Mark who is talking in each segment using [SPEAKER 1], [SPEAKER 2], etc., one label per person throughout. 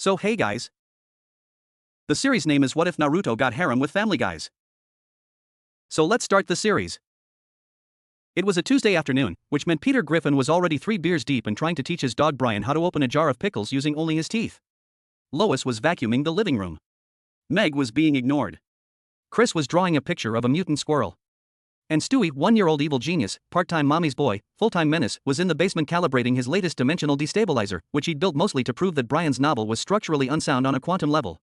[SPEAKER 1] So hey guys. The series name is What If Naruto Got Harem with Family Guys? So let's start the series. It was a Tuesday afternoon, which meant Peter Griffin was already 3 beers deep and trying to teach his dog Brian how to open a jar of pickles using only his teeth. Lois was vacuuming the living room. Meg was being ignored. Chris was drawing a picture of a mutant squirrel. And Stewie, 1-year-old evil genius, part-time mommy's boy, full-time menace, was in the basement calibrating his latest dimensional destabilizer, which he'd built mostly to prove that Brian's novel was structurally unsound on a quantum level.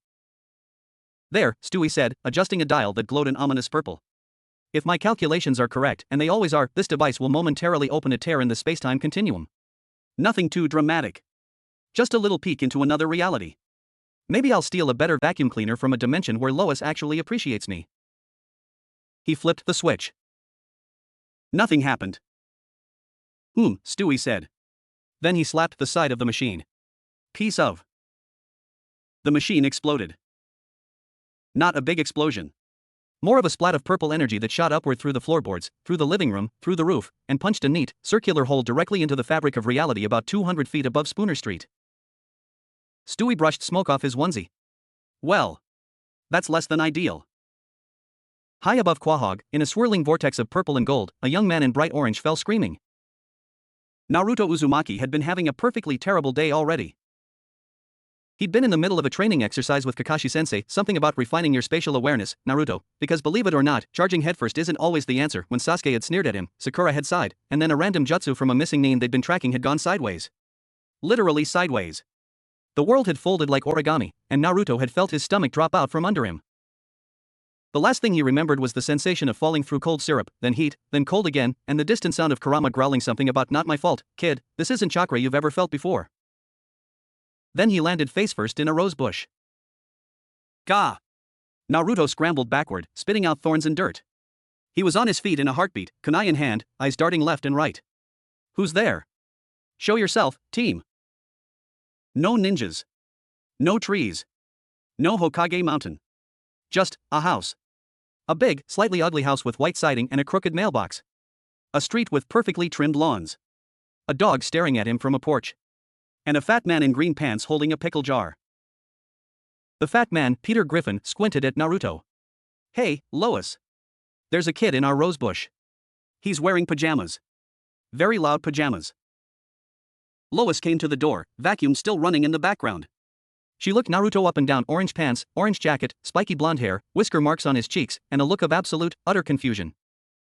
[SPEAKER 1] There, Stewie said, adjusting a dial that glowed an ominous purple. If my calculations are correct, and they always are, this device will momentarily open a tear in the spacetime continuum. Nothing too dramatic. Just a little peek into another reality. Maybe I'll steal a better vacuum cleaner from a dimension where Lois actually appreciates me. He flipped the switch. Nothing happened. Stewie said. Then he slapped the side of the machine. Piece of. The machine exploded. Not a big explosion. More of a splat of purple energy that shot upward through the floorboards, through the living room, through the roof, and punched a neat, circular hole directly into the fabric of reality about 200 feet above Spooner Street. Stewie brushed smoke off his onesie. Well, that's less than ideal. High above Quahog, in a swirling vortex of purple and gold, a young man in bright orange fell screaming. Naruto Uzumaki had been having a perfectly terrible day already. He'd been in the middle of a training exercise with Kakashi-sensei, something about refining your spatial awareness, Naruto, because believe it or not, charging headfirst isn't always the answer. When Sasuke had sneered at him, Sakura had sighed, and then a random jutsu from a missing name they'd been tracking had gone sideways. Literally sideways. The world had folded like origami, and Naruto had felt his stomach drop out from under him. The last thing he remembered was the sensation of falling through cold syrup, then heat, then cold again, and the distant sound of Kurama growling something about "not my fault, kid, this isn't chakra you've ever felt before." Then he landed face first in a rose bush. Gah! Naruto scrambled backward, spitting out thorns and dirt. He was on his feet in a heartbeat, kunai in hand, eyes darting left and right. Who's there? Show yourself, team. No ninjas. No trees. No Hokage Mountain. Just a house. A big, slightly ugly house with white siding and a crooked mailbox. A street with perfectly trimmed lawns. A dog staring at him from a porch. And a fat man in green pants holding a pickle jar. The fat man, Peter Griffin, squinted at Naruto. Hey, Lois. There's a kid in our rose bush. He's wearing pajamas. Very loud pajamas. Lois came to the door, vacuum still running in the background. She looked Naruto up and down. Orange pants, orange jacket, spiky blonde hair, whisker marks on his cheeks, and a look of absolute, utter confusion.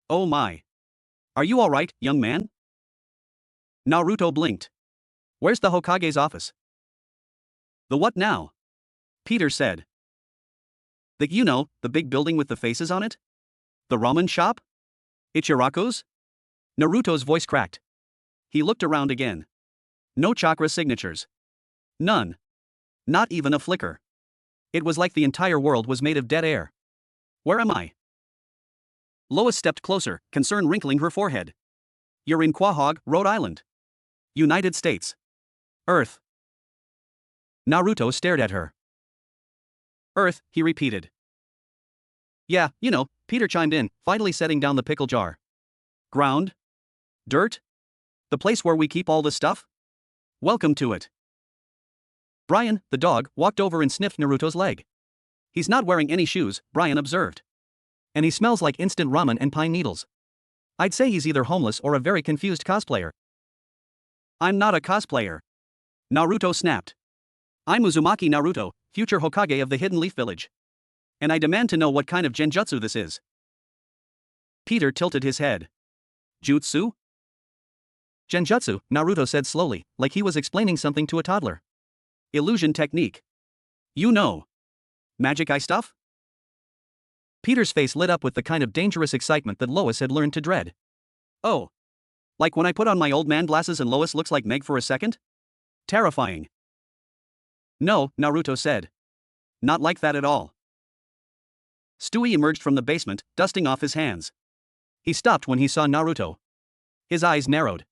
[SPEAKER 1] Oh my. Are you alright, young man? Naruto blinked. Where's the Hokage's office? The what now? Peter said. The big building with the faces on it? The ramen shop? Ichiraku's? Naruto's voice cracked. He looked around again. No chakra signatures. None. Not even a flicker. It was like the entire world was made of dead air. Where am I? Lois stepped closer, concern wrinkling her forehead. You're in Quahog, Rhode Island. United States. Earth. Naruto stared at her. Earth, he repeated. Yeah, Peter chimed in, finally setting down the pickle jar. Ground? Dirt? The place where we keep all the stuff? Welcome to it. Brian, the dog, walked over and sniffed Naruto's leg. He's not wearing any shoes, Brian observed. And he smells like instant ramen and pine needles. I'd say he's either homeless or a very confused cosplayer. I'm not a cosplayer. Naruto snapped. I'm Uzumaki Naruto, future Hokage of the Hidden Leaf Village. And I demand to know what kind of genjutsu this is. Peter tilted his head. Jutsu? Genjutsu, Naruto said slowly, like he was explaining something to a toddler. Illusion technique. Magic eye stuff? Peter's face lit up with the kind of dangerous excitement that Lois had learned to dread. Oh. Like when I put on my old man glasses and Lois looks like Meg for a second? Terrifying. No, Naruto said. Not like that at all. Stewie emerged from the basement, dusting off his hands. He stopped when he saw Naruto. His eyes narrowed.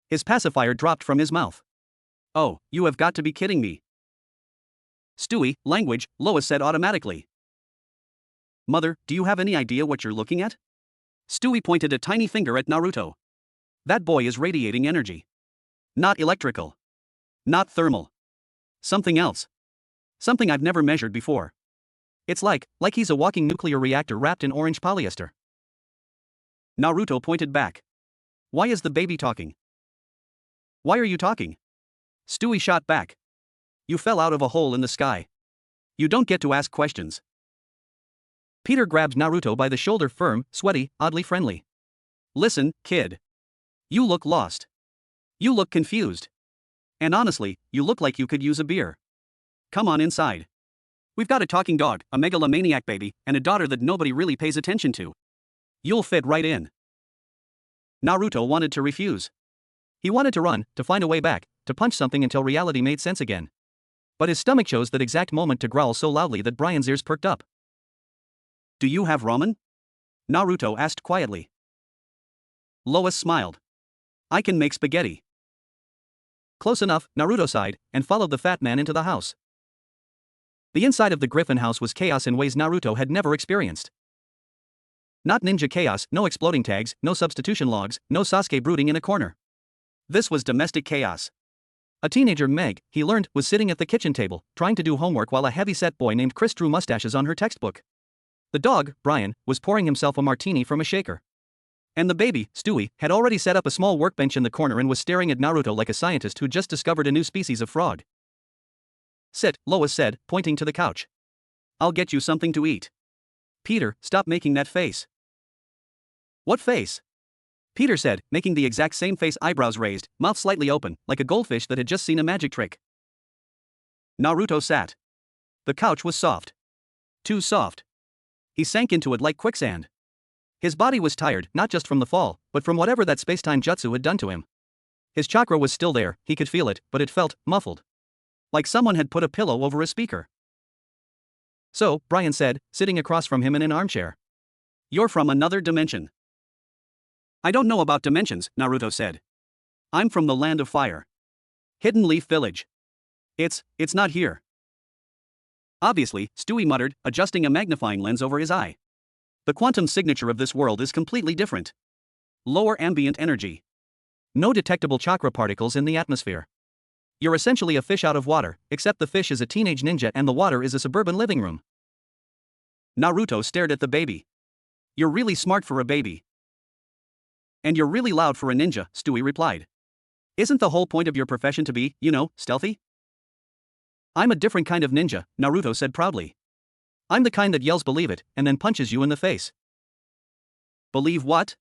[SPEAKER 1] His pacifier dropped from his mouth. Oh, you have got to be kidding me. Stewie, language, Lois said automatically. Mother, do you have any idea what you're looking at? Stewie pointed a tiny finger at Naruto. That boy is radiating energy. Not electrical. Not thermal. Something else. Something I've never measured before. It's like he's a walking nuclear reactor wrapped in orange polyester. Naruto pointed back. Why is the baby talking? Why are you talking? Stewie shot back. You fell out of a hole in the sky. You don't get to ask questions. Peter grabbed Naruto by the shoulder, firm, sweaty, oddly friendly. Listen, kid. You look lost. You look confused. And honestly, you look like you could use a beer. Come on inside. We've got a talking dog, a megalomaniac baby, and a daughter that nobody really pays attention to. You'll fit right in. Naruto wanted to refuse. He wanted to run, to find a way back, to punch something until reality made sense again. But his stomach chose that exact moment to growl so loudly that Brian's ears perked up. Do you have ramen? Naruto asked quietly. Lois smiled. I can make spaghetti. Close enough, Naruto sighed, and followed the fat man into the house. The inside of the Griffin house was chaos in ways Naruto had never experienced. Not ninja chaos, no exploding tags, no substitution logs, no Sasuke brooding in a corner. This was domestic chaos. A teenager, Meg, he learned, was sitting at the kitchen table, trying to do homework while a heavy-set boy named Chris drew mustaches on her textbook. The dog, Brian, was pouring himself a martini from a shaker. And the baby, Stewie, had already set up a small workbench in the corner and was staring at Naruto like a scientist who just discovered a new species of frog. Sit, Lois said, pointing to the couch. I'll get you something to eat. Peter, stop making that face. What face? Peter said, making the exact same face, eyebrows raised, mouth slightly open, like a goldfish that had just seen a magic trick. Naruto sat. The couch was soft. Too soft. He sank into it like quicksand. His body was tired, not just from the fall, but from whatever that space-time jutsu had done to him. His chakra was still there, he could feel it, but it felt muffled. Like someone had put a pillow over a speaker. So, Brian said, sitting across from him in an armchair. You're from another dimension. I don't know about dimensions, Naruto said. I'm from the land of fire. Hidden Leaf Village. It's not here. Obviously, Stewie muttered, adjusting a magnifying lens over his eye. The quantum signature of this world is completely different. Lower ambient energy. No detectable chakra particles in the atmosphere. You're essentially a fish out of water, except the fish is a teenage ninja and the water is a suburban living room. Naruto stared at the baby. You're really smart for a baby. And you're really loud for a ninja, Stewie replied. Isn't the whole point of your profession to be, stealthy? I'm a different kind of ninja, Naruto said proudly. I'm the kind that yells believe it, and then punches you in the face. Believe what?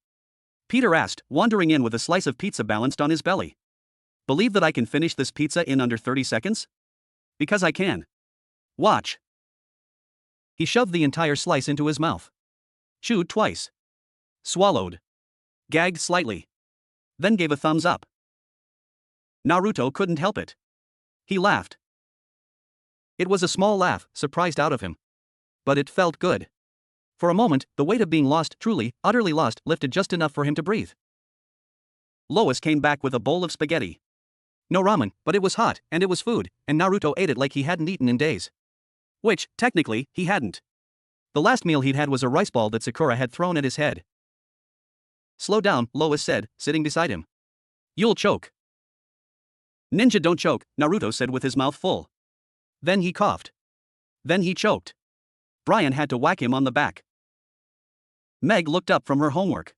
[SPEAKER 1] Peter asked, wandering in with a slice of pizza balanced on his belly. Believe that I can finish this pizza in under 30 seconds? Because I can. Watch. He shoved the entire slice into his mouth. Chewed twice. Swallowed. Gagged slightly. Then gave a thumbs up. Naruto couldn't help it. He laughed. It was a small laugh, surprised out of him. But it felt good. For a moment, the weight of being lost, truly, utterly lost, lifted just enough for him to breathe. Lois came back with a bowl of spaghetti. No ramen, but it was hot, and it was food, and Naruto ate it like he hadn't eaten in days. Which, technically, he hadn't. The last meal he'd had was a rice ball that Sakura had thrown at his head. Slow down, Lois said, sitting beside him. You'll choke. Ninja don't choke, Naruto said with his mouth full. Then he coughed. Then he choked. Brian had to whack him on the back. Meg looked up from her homework.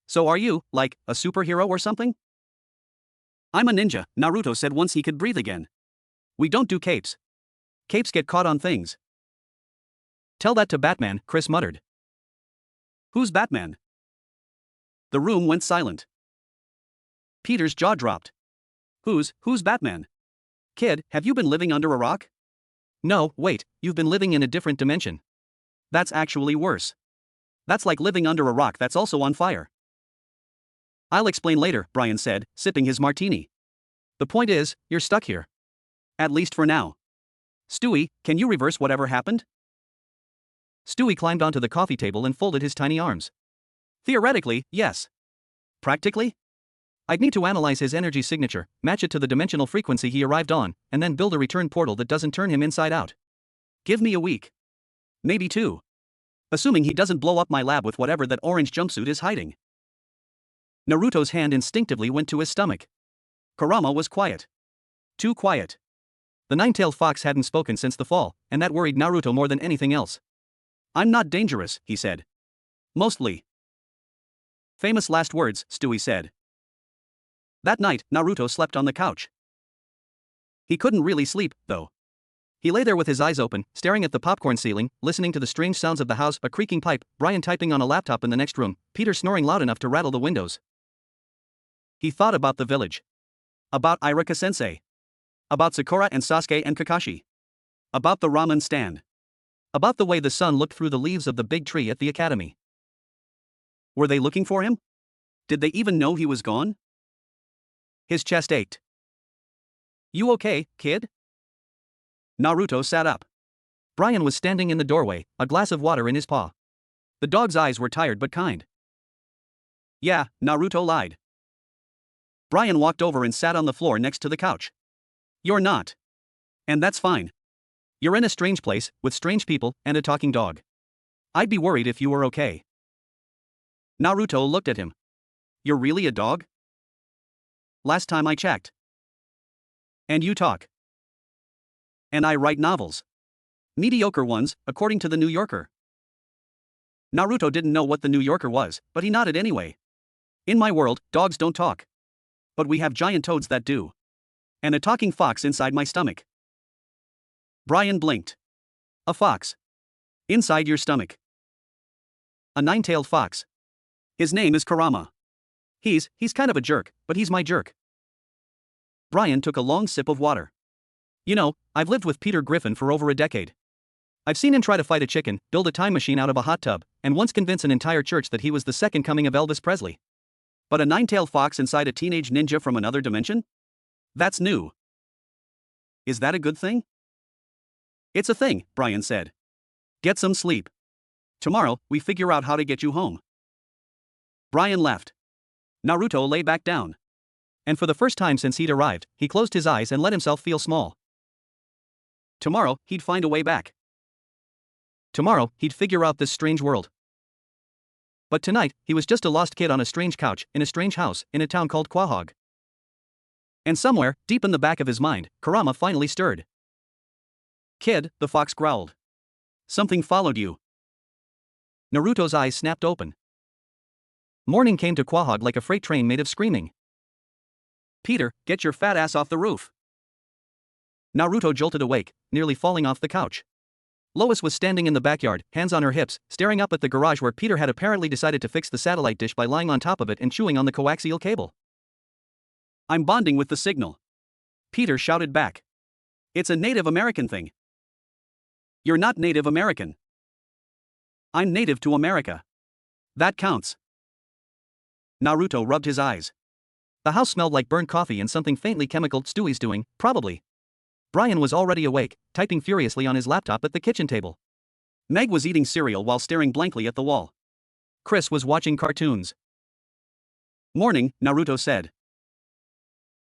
[SPEAKER 1] So are you, like, a superhero or something? I'm a ninja, Naruto said once he could breathe again. We don't do capes. Capes get caught on things. Tell that to Batman, Chris muttered. Who's Batman? The room went silent. Peter's jaw dropped. Who's Batman? Kid, have you been living under a rock? No, wait, you've been living in a different dimension. That's actually worse. That's like living under a rock that's also on fire. I'll explain later, Brian said, sipping his martini. The point is, you're stuck here. At least for now. Stewie, can you reverse whatever happened? Stewie climbed onto the coffee table and folded his tiny arms. Theoretically, yes. Practically? I'd need to analyze his energy signature, match it to the dimensional frequency he arrived on, and then build a return portal that doesn't turn him inside out. Give me a week. Maybe 2. Assuming he doesn't blow up my lab with whatever that orange jumpsuit is hiding. Naruto's hand instinctively went to his stomach. Kurama was quiet. Too quiet. The nine-tailed fox hadn't spoken since the fall, and that worried Naruto more than anything else. "I'm not dangerous," he said. "Mostly." Famous last words, Stewie said. That night, Naruto slept on the couch. He couldn't really sleep, though. He lay there with his eyes open, staring at the popcorn ceiling, listening to the strange sounds of the house, a creaking pipe, Brian typing on a laptop in the next room, Peter snoring loud enough to rattle the windows. He thought about the village. About Irika-sensei. About Sakura and Sasuke and Kakashi. About the ramen stand. About the way the sun looked through the leaves of the big tree at the academy. Were they looking for him? Did they even know he was gone? His chest ached. "You okay, kid?" Naruto sat up. Brian was standing in the doorway, a glass of water in his paw. The dog's eyes were tired but kind. "Yeah," Naruto lied. Brian walked over and sat on the floor next to the couch. "You're not. And that's fine. You're in a strange place, with strange people, and a talking dog. I'd be worried if you were okay." Naruto looked at him. "You're really a dog?" "Last time I checked." "And you talk?" "And I write novels. Mediocre ones, according to the New Yorker." Naruto didn't know what the New Yorker was, but he nodded anyway. "In my world, dogs don't talk. But we have giant toads that do. And a talking fox inside my stomach." Brian blinked. "A fox? Inside your stomach?" "A nine-tailed fox. His name is Kurama. He's kind of a jerk, but he's my jerk." Brian took a long sip of water. "You know, I've lived with Peter Griffin for over a decade. I've seen him try to fight a chicken, build a time machine out of a hot tub, and once convince an entire church that he was the second coming of Elvis Presley. But a nine-tailed fox inside a teenage ninja from another dimension? That's new. Is that a good thing?" "It's a thing," Brian said. "Get some sleep. Tomorrow, we figure out how to get you home." Brian left. Naruto lay back down. And for the first time since he'd arrived, he closed his eyes and let himself feel small. Tomorrow, he'd find a way back. Tomorrow, he'd figure out this strange world. But tonight, he was just a lost kid on a strange couch, in a strange house, in a town called Quahog. And somewhere, deep in the back of his mind, Kurama finally stirred. "Kid," the fox growled. "Something followed you." Naruto's eyes snapped open. Morning came to Quahog like a freight train made of screaming. "Peter, get your fat ass off the roof." Naruto jolted awake, nearly falling off the couch. Lois was standing in the backyard, hands on her hips, staring up at the garage where Peter had apparently decided to fix the satellite dish by lying on top of it and chewing on the coaxial cable. "I'm bonding with the signal," Peter shouted back. "It's a Native American thing." "You're not Native American." "I'm native to America. That counts." Naruto rubbed his eyes. The house smelled like burnt coffee and something faintly chemical. "Stewie's doing, probably." Brian was already awake, typing furiously on his laptop at the kitchen table. Meg was eating cereal while staring blankly at the wall. Chris was watching cartoons. "Morning," Naruto said.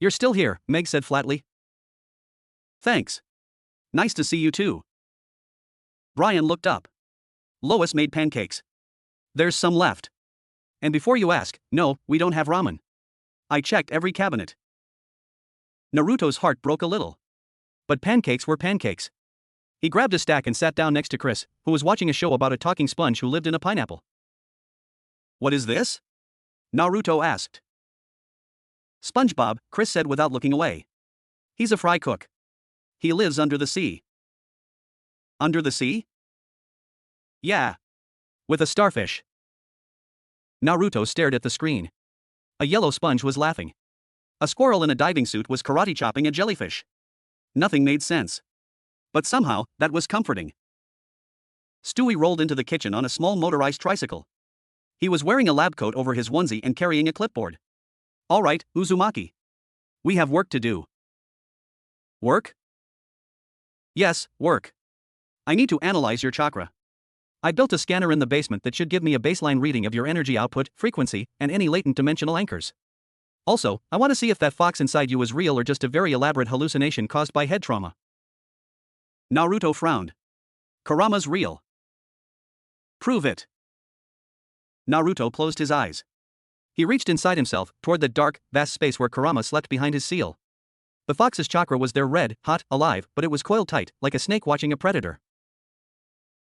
[SPEAKER 1] "You're still here," Meg said flatly. "Thanks. Nice to see you too." Brian looked up. Lois made pancakes. "There's some left. And before you ask, no, we don't have ramen. I checked every cabinet." Naruto's heart broke a little. But pancakes were pancakes. He grabbed a stack and sat down next to Chris, who was watching a show about a talking sponge who lived in a pineapple. "What is this?" Naruto asked. "SpongeBob," Chris said without looking away. "He's a fry cook. He lives under the sea." "Under the sea?" "Yeah. With a starfish." Naruto stared at the screen. A yellow sponge was laughing. A squirrel in a diving suit was karate chopping a jellyfish. Nothing made sense. But somehow, that was comforting. Stewie rolled into the kitchen on a small motorized tricycle. He was wearing a lab coat over his onesie and carrying a clipboard. "All right, Uzumaki. We have work to do." "Work?" "Yes, work. I need to analyze your chakra. I built a scanner in the basement that should give me a baseline reading of your energy output, frequency, and any latent dimensional anchors. Also, I want to see if that fox inside you is real or just a very elaborate hallucination caused by head trauma." Naruto frowned. "Kurama's real." "Prove it." Naruto closed his eyes. He reached inside himself, toward the dark, vast space where Kurama slept behind his seal. The fox's chakra was there, red, hot, alive, but it was coiled tight, like a snake watching a predator.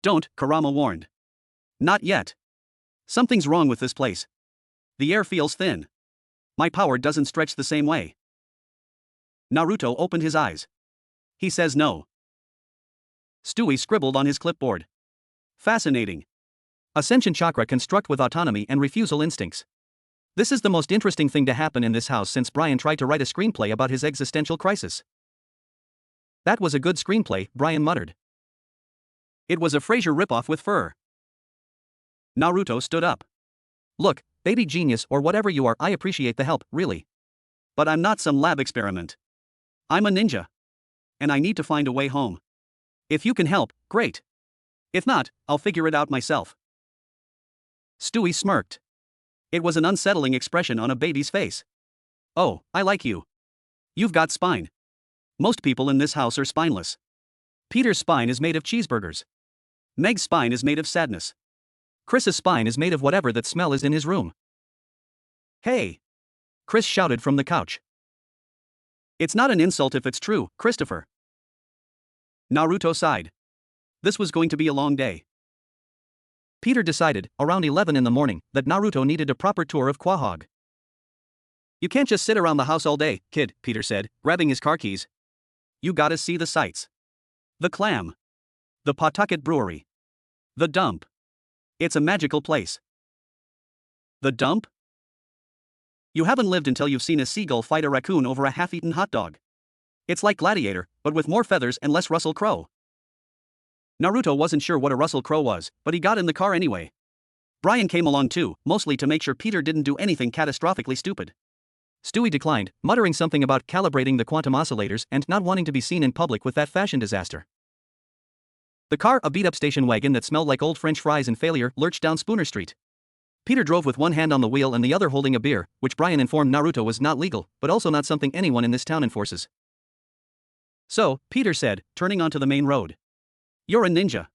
[SPEAKER 1] Don't, Kurama warned. Not yet. Something's wrong with this place. The air feels thin. My power doesn't stretch the same way. Naruto opened his eyes. He says no. Stewie scribbled on his clipboard. Fascinating. Ascension chakra construct with autonomy and refusal instincts. This is the most interesting thing to happen in this house since Brian tried to write a screenplay about his existential crisis. That was a good screenplay, Brian muttered. It was a Frasier ripoff with fur. Naruto stood up. Look, baby genius or whatever you are, I appreciate the help, really. But I'm not some lab experiment. I'm a ninja. And I need to find a way home. If you can help, great. If not, I'll figure it out myself. Stewie smirked. It was an unsettling expression on a baby's face. Oh, I like you. You've got spine. Most people in this house are spineless. Peter's spine is made of cheeseburgers. Meg's spine is made of sadness. Chris's spine is made of whatever that smell is in his room. Hey! Chris shouted from the couch. It's not an insult if it's true, Christopher. Naruto sighed. This was going to be a long day. Peter decided, around 11 in the morning, that Naruto needed a proper tour of Quahog. You can't just sit around the house all day, kid, Peter said, grabbing his car keys. You gotta see the sights. The clam. The Pawtucket Brewery. The dump. It's a magical place. The dump? You haven't lived until you've seen a seagull fight a raccoon over a half-eaten hot dog. It's like Gladiator, but with more feathers and less Russell Crowe. Naruto wasn't sure what a Russell Crowe was, but he got in the car anyway. Brian came along too, mostly to make sure Peter didn't do anything catastrophically stupid. Stewie declined, muttering something about calibrating the quantum oscillators and not wanting to be seen in public with that fashion disaster. The car, a beat-up station wagon that smelled like old French fries and failure, lurched down Spooner Street. Peter drove with one hand on the wheel and the other holding a beer, which Brian informed Naruto was not legal, but also not something anyone in this town enforces. So, Peter said, turning onto the main road. You're a ninja.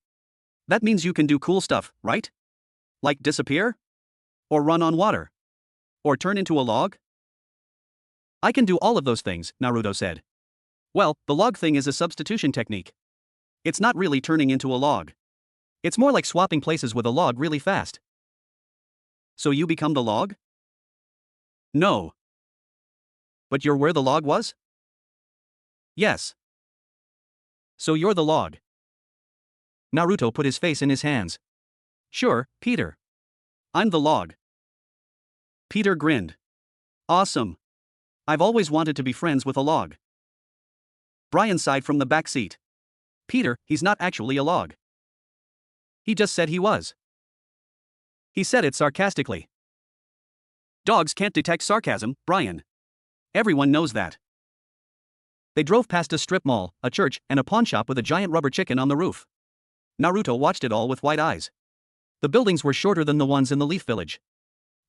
[SPEAKER 1] That means you can do cool stuff, right? Like disappear? Or run on water? Or turn into a log? I can do all of those things, Naruto said. Well, the log thing is a substitution technique. It's not really turning into a log. It's more like swapping places with a log really fast. So you become the log? No. But you're where the log was? Yes. So you're the log. Naruto put his face in his hands. Sure, Peter. I'm the log. Peter grinned. Awesome. I've always wanted to be friends with a log. Brian sighed from the back seat. Peter, he's not actually a log. He just said he was. He said it sarcastically. Dogs can't detect sarcasm, Brian. Everyone knows that. They drove past a strip mall, a church, and a pawnshop with a giant rubber chicken on the roof. Naruto watched it all with wide eyes. The buildings were shorter than the ones in the Leaf Village.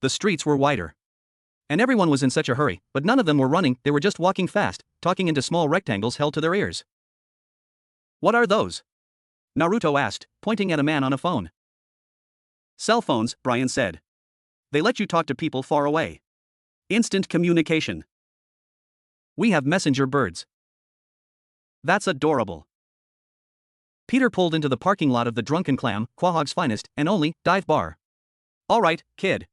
[SPEAKER 1] The streets were wider. And everyone was in such a hurry, but none of them were running, they were just walking fast, talking into small rectangles held to their ears. What are those? Naruto asked, pointing at a man on a phone. Cell phones, Brian said. They let you talk to people far away. Instant communication. We have messenger birds. That's adorable. Peter pulled into the parking lot of the Drunken Clam, Quahog's finest, and only, dive bar. All right, kid.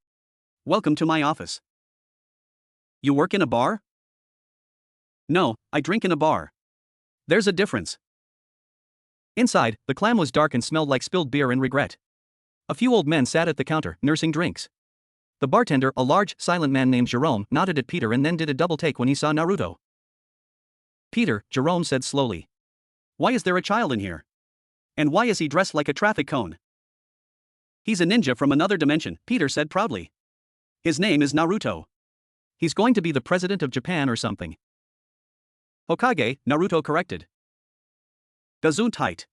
[SPEAKER 1] Welcome to my office. You work in a bar? No, I drink in a bar. There's a difference. Inside, the Clam was dark and smelled like spilled beer and regret. A few old men sat at the counter, nursing drinks. The bartender, a large, silent man named Jerome, nodded at Peter and then did a double take when he saw Naruto. Peter, Jerome said slowly. Why is there a child in here? And why is he dressed like a traffic cone? He's a ninja from another dimension, Peter said proudly. His name is Naruto. He's going to be the president of Japan or something. Hokage, Naruto corrected. Gesundheit.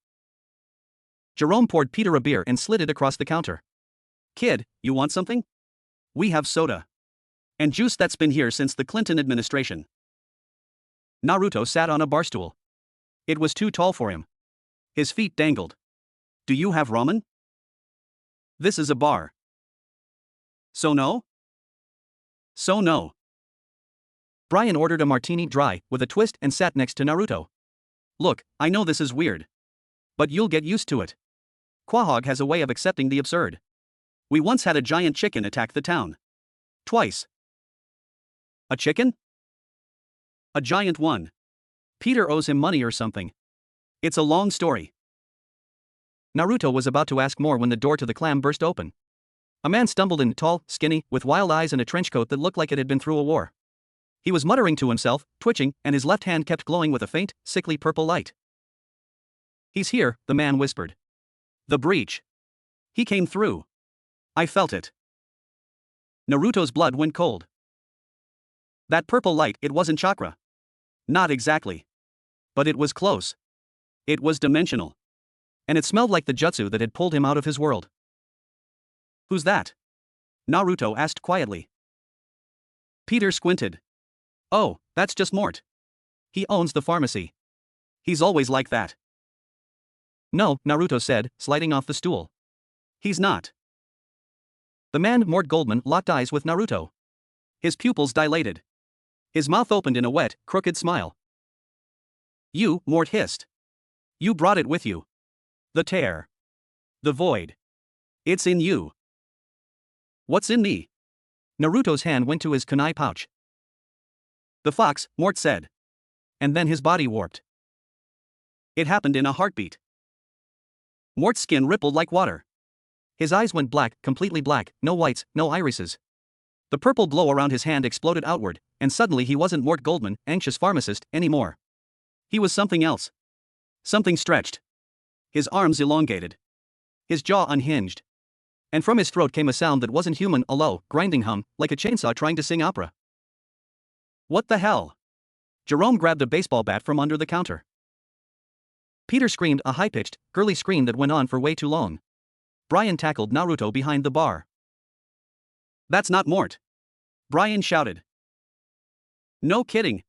[SPEAKER 1] Jerome poured Peter a beer and slid it across the counter. Kid, you want something? We have soda. And juice that's been here since the Clinton administration. Naruto sat on a bar stool. It was too tall for him. His feet dangled. Do you have ramen? This is a bar. So no? So no. Brian ordered a martini dry, with a twist, and sat next to Naruto. Look, I know this is weird. But you'll get used to it. Quahog has a way of accepting the absurd. We once had a giant chicken attack the town. Twice. A chicken? A giant one. Peter owes him money or something. It's a long story. Naruto was about to ask more when the door to the clam burst open. A man stumbled in, tall, skinny, with wild eyes and a trench coat that looked like it had been through a war. He was muttering to himself, twitching, and his left hand kept glowing with a faint, sickly purple light. He's here, the man whispered. The breach. He came through. I felt it. Naruto's blood went cold. That purple light, it wasn't chakra. Not exactly. But it was close. It was dimensional. And it smelled like the jutsu that had pulled him out of his world. Who's that? Naruto asked quietly. Peter squinted. Oh, that's just Mort. He owns the pharmacy. He's always like that. No, Naruto said, sliding off the stool. He's not. The man, Mort Goldman, locked eyes with Naruto. His pupils dilated. His mouth opened in a wet, crooked smile. You, Mort hissed. You brought it with you. The tear. The void. It's in you. What's in me? Naruto's hand went to his kunai pouch. The fox, Mort said. And then his body warped. It happened in a heartbeat. Mort's skin rippled like water. His eyes went black, completely black, no whites, no irises. The purple glow around his hand exploded outward, and suddenly he wasn't Mort Goldman, anxious pharmacist, anymore. He was something else. Something stretched. His arms elongated. His jaw unhinged. And from his throat came a sound that wasn't human, a low, grinding hum, like a chainsaw trying to sing opera. What the hell? Jerome grabbed a baseball bat from under the counter. Peter screamed, a high-pitched, girly scream that went on for way too long. Brian tackled Naruto behind the bar. That's not Mort. Brian shouted. No kidding.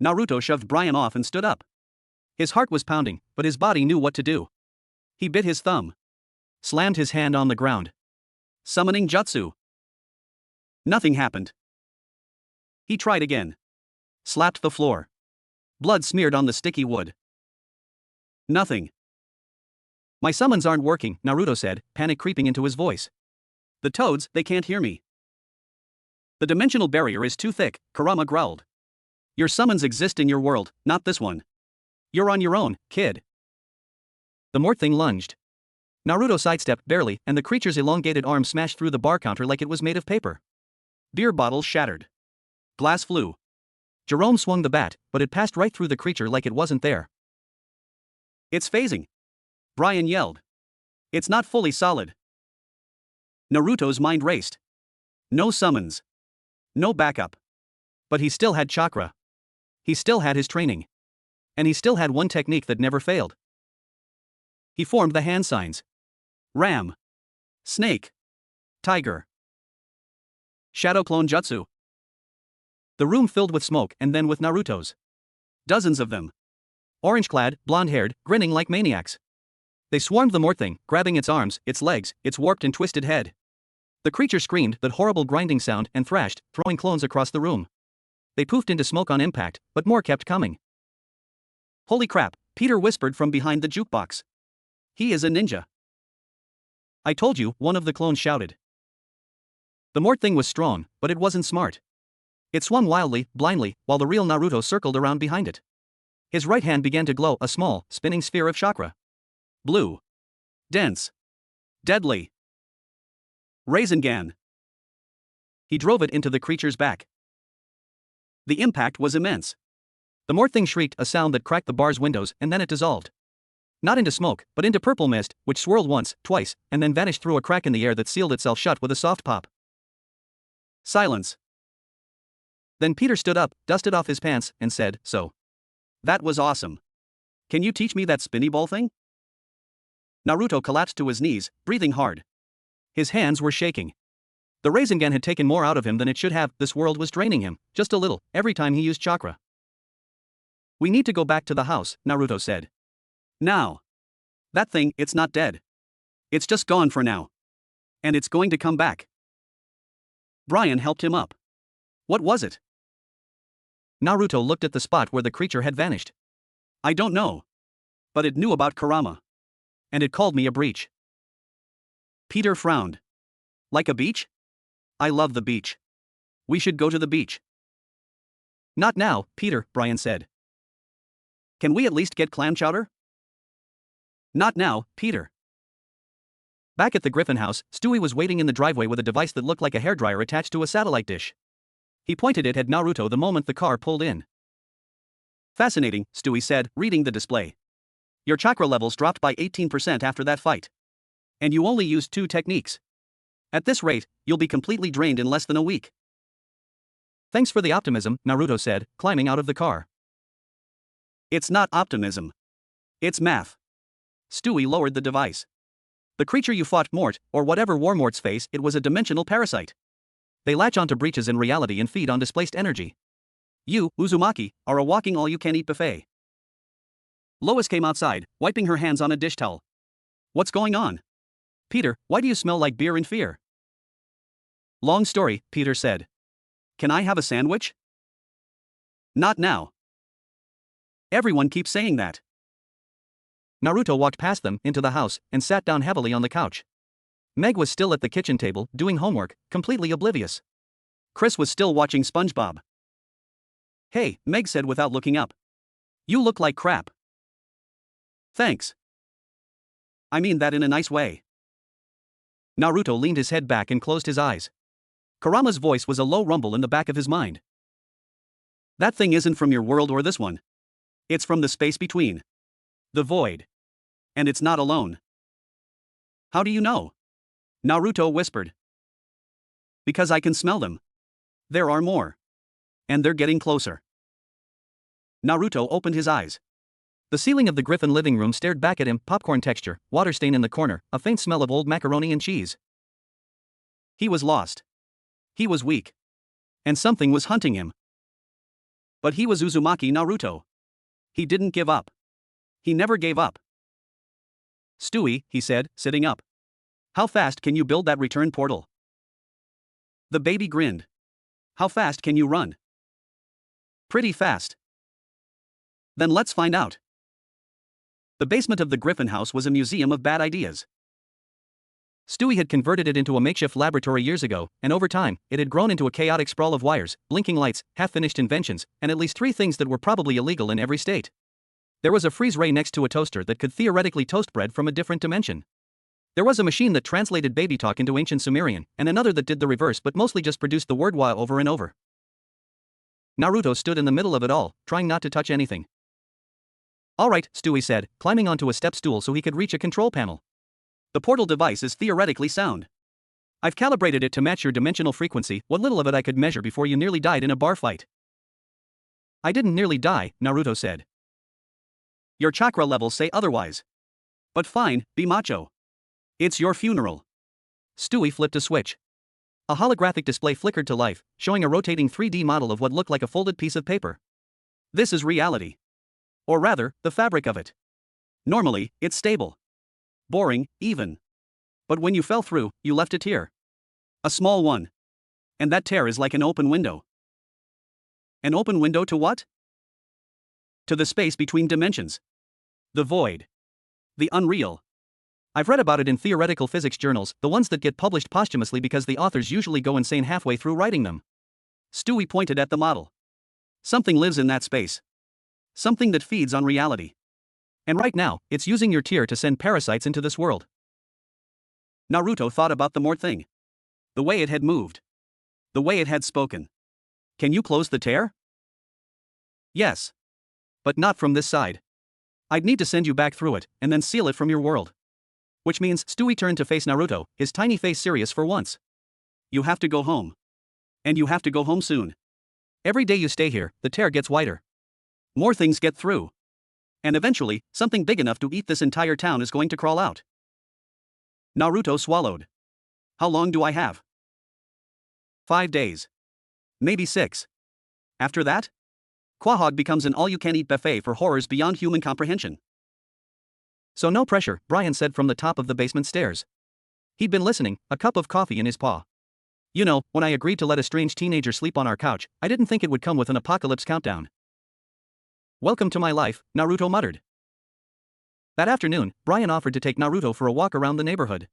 [SPEAKER 1] Naruto shoved Brian off and stood up. His heart was pounding, but his body knew what to do. He bit his thumb. Slammed his hand on the ground. Summoning jutsu. Nothing happened. He tried again. Slapped the floor. Blood smeared on the sticky wood. Nothing. My summons aren't working, Naruto said, panic creeping into his voice. The toads, they can't hear me. The dimensional barrier is too thick, Kurama growled. Your summons exist in your world, not this one. You're on your own, kid. The Mort thing lunged. Naruto sidestepped barely, and the creature's elongated arm smashed through the bar counter like it was made of paper. Beer bottles shattered. Glass flew. Jerome swung the bat, but it passed right through the creature like it wasn't there. It's phasing. Brian yelled. It's not fully solid. Naruto's mind raced. No summons. No backup. But he still had chakra. He still had his training. And he still had one technique that never failed. He formed the hand signs. Ram. Snake. Tiger. Shadow clone jutsu. The room filled with smoke and then with Narutos. Dozens of them. Orange-clad, blonde-haired, grinning like maniacs. They swarmed the Mort thing, grabbing its arms, its legs, its warped and twisted head. The creature screamed that horrible grinding sound and thrashed, throwing clones across the room. They poofed into smoke on impact, but more kept coming. Holy crap, Peter whispered from behind the jukebox. He is a ninja. I told you, one of the clones shouted. The Mort thing was strong, but it wasn't smart. It swung wildly, blindly, while the real Naruto circled around behind it. His right hand began to glow, a small, spinning sphere of chakra. Blue. Dense. Deadly. Rasengan. He drove it into the creature's back. The impact was immense. The Mort thing shrieked, a sound that cracked the bar's windows, and then it dissolved. Not into smoke, but into purple mist, which swirled once, twice, and then vanished through a crack in the air that sealed itself shut with a soft pop. Silence. Then Peter stood up, dusted off his pants, and said, So. That was awesome. Can you teach me that spinny ball thing? Naruto collapsed to his knees, breathing hard. His hands were shaking. The Rasengan had taken more out of him than it should have. This world was draining him, just a little, every time he used chakra. We need to go back to the house, Naruto said. Now. That thing, it's not dead. It's just gone for now. And it's going to come back. Brian helped him up. What was it? Naruto looked at the spot where the creature had vanished. I don't know. But it knew about Kurama. And it called me a breach. Peter frowned. Like a beach? I love the beach. We should go to the beach. Not now, Peter, Brian said. Can we at least get clam chowder? Not now, Peter. Back at the Griffin house, Stewie was waiting in the driveway with a device that looked like a hairdryer attached to a satellite dish. He pointed it at Naruto the moment the car pulled in. Fascinating, Stewie said, reading the display. Your chakra levels dropped by 18% after that fight. And you only used 2 techniques. At this rate, you'll be completely drained in less than a week. Thanks for the optimism, Naruto said, climbing out of the car. It's not optimism. It's math. Stewie lowered the device. The creature you fought, Mort, or whatever wore Mort's face, it was a dimensional parasite. They latch onto breaches in reality and feed on displaced energy. You, Uzumaki, are a walking all-you-can-eat buffet. Lois came outside, wiping her hands on a dish towel. What's going on? Peter, why do you smell like beer and fear? Long story, Peter said. Can I have a sandwich? Not now. Everyone keeps saying that. Naruto walked past them, into the house, and sat down heavily on the couch. Meg was still at the kitchen table, doing homework, completely oblivious. Chris was still watching SpongeBob. Hey, Meg said without looking up. You look like crap. Thanks. I mean that in a nice way. Naruto leaned his head back and closed his eyes. Kurama's voice was a low rumble in the back of his mind. That thing isn't from your world or this one. It's from the space between. The void. And it's not alone. How do you know? Naruto whispered. Because I can smell them. There are more. And they're getting closer. Naruto opened his eyes. The ceiling of the Griffin living room stared back at him, popcorn texture, water stain in the corner, a faint smell of old macaroni and cheese. He was lost. He was weak. And something was hunting him. But he was Uzumaki Naruto. He didn't give up. He never gave up. Stewie, he said, sitting up. How fast can you build that return portal? The baby grinned. How fast can you run? Pretty fast. Then let's find out. The basement of the Griffin house was a museum of bad ideas. Stewie had converted it into a makeshift laboratory years ago, and over time, it had grown into a chaotic sprawl of wires, blinking lights, half-finished inventions, and at least 3 things that were probably illegal in every state. There was a freeze ray next to a toaster that could theoretically toast bread from a different dimension. There was a machine that translated baby talk into ancient Sumerian, and another that did the reverse but mostly just produced the word "wa" over and over. Naruto stood in the middle of it all, trying not to touch anything. All right, Stewie said, climbing onto a step stool so he could reach a control panel. The portal device is theoretically sound. I've calibrated it to match your dimensional frequency, what little of it I could measure before you nearly died in a bar fight. I didn't nearly die, Naruto said. Your chakra levels say otherwise. But fine, be macho. It's your funeral. Stewie flipped a switch. A holographic display flickered to life, showing a rotating 3D model of what looked like a folded piece of paper. This is reality. Or rather, the fabric of it. Normally, it's stable. Boring, even. But when you fell through, you left a tear. A small one. And that tear is like an open window. An open window to what? To the space between dimensions. The void. The unreal. I've read about it in theoretical physics journals, the ones that get published posthumously because the authors usually go insane halfway through writing them. Stewie pointed at the model. Something lives in that space. Something that feeds on reality. And right now, it's using your tear to send parasites into this world. Naruto thought about the Mort thing. The way it had moved. The way it had spoken. Can you close the tear? Yes. But not from this side. I'd need to send you back through it, and then seal it from your world. Which means Stewie turned to face Naruto, his tiny face serious for once. You have to go home. And you have to go home soon. Every day you stay here, the tear gets wider. More things get through. And eventually, something big enough to eat this entire town is going to crawl out. Naruto swallowed. How long do I have? 5 days. Maybe 6. After that? Quahog becomes an all-you-can-eat buffet for horrors beyond human comprehension. So no pressure, Brian said from the top of the basement stairs. He'd been listening, a cup of coffee in his paw. You know, when I agreed to let a strange teenager sleep on our couch, I didn't think it would come with an apocalypse countdown. Welcome to my life, Naruto muttered. That afternoon, Brian offered to take Naruto for a walk around the neighborhood.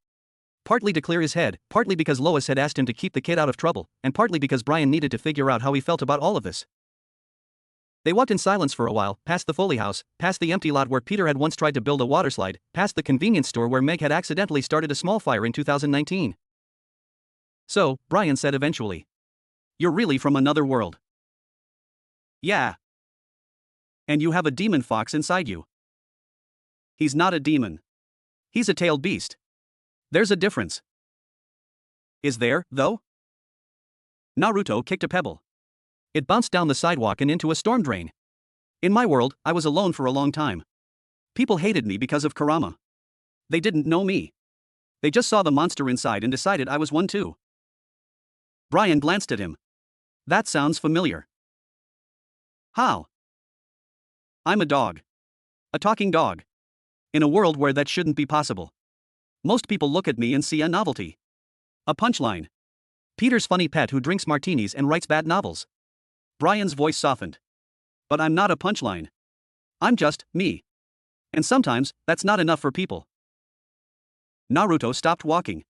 [SPEAKER 1] Partly to clear his head, partly because Lois had asked him to keep the kid out of trouble, and partly because Brian needed to figure out how he felt about all of this. They walked in silence for a while, past the Foley house, past the empty lot where Peter had once tried to build a waterslide, past the convenience store where Meg had accidentally started a small fire in 2019. So, Brian said eventually. You're really from another world. Yeah. And you have a demon fox inside you. He's not a demon. He's a tailed beast. There's a difference. Is there, though? Naruto kicked a pebble. It bounced down the sidewalk and into a storm drain. In my world, I was alone for a long time. People hated me because of Kurama. They didn't know me. They just saw the monster inside and decided I was one too. Brian glanced at him. That sounds familiar. How? I'm a dog. A talking dog. In a world where that shouldn't be possible. Most people look at me and see a novelty. A punchline. Peter's funny pet who drinks martinis and writes bad novels. Brian's voice softened. But I'm not a punchline. I'm just me. And sometimes, that's not enough for people. Naruto stopped walking.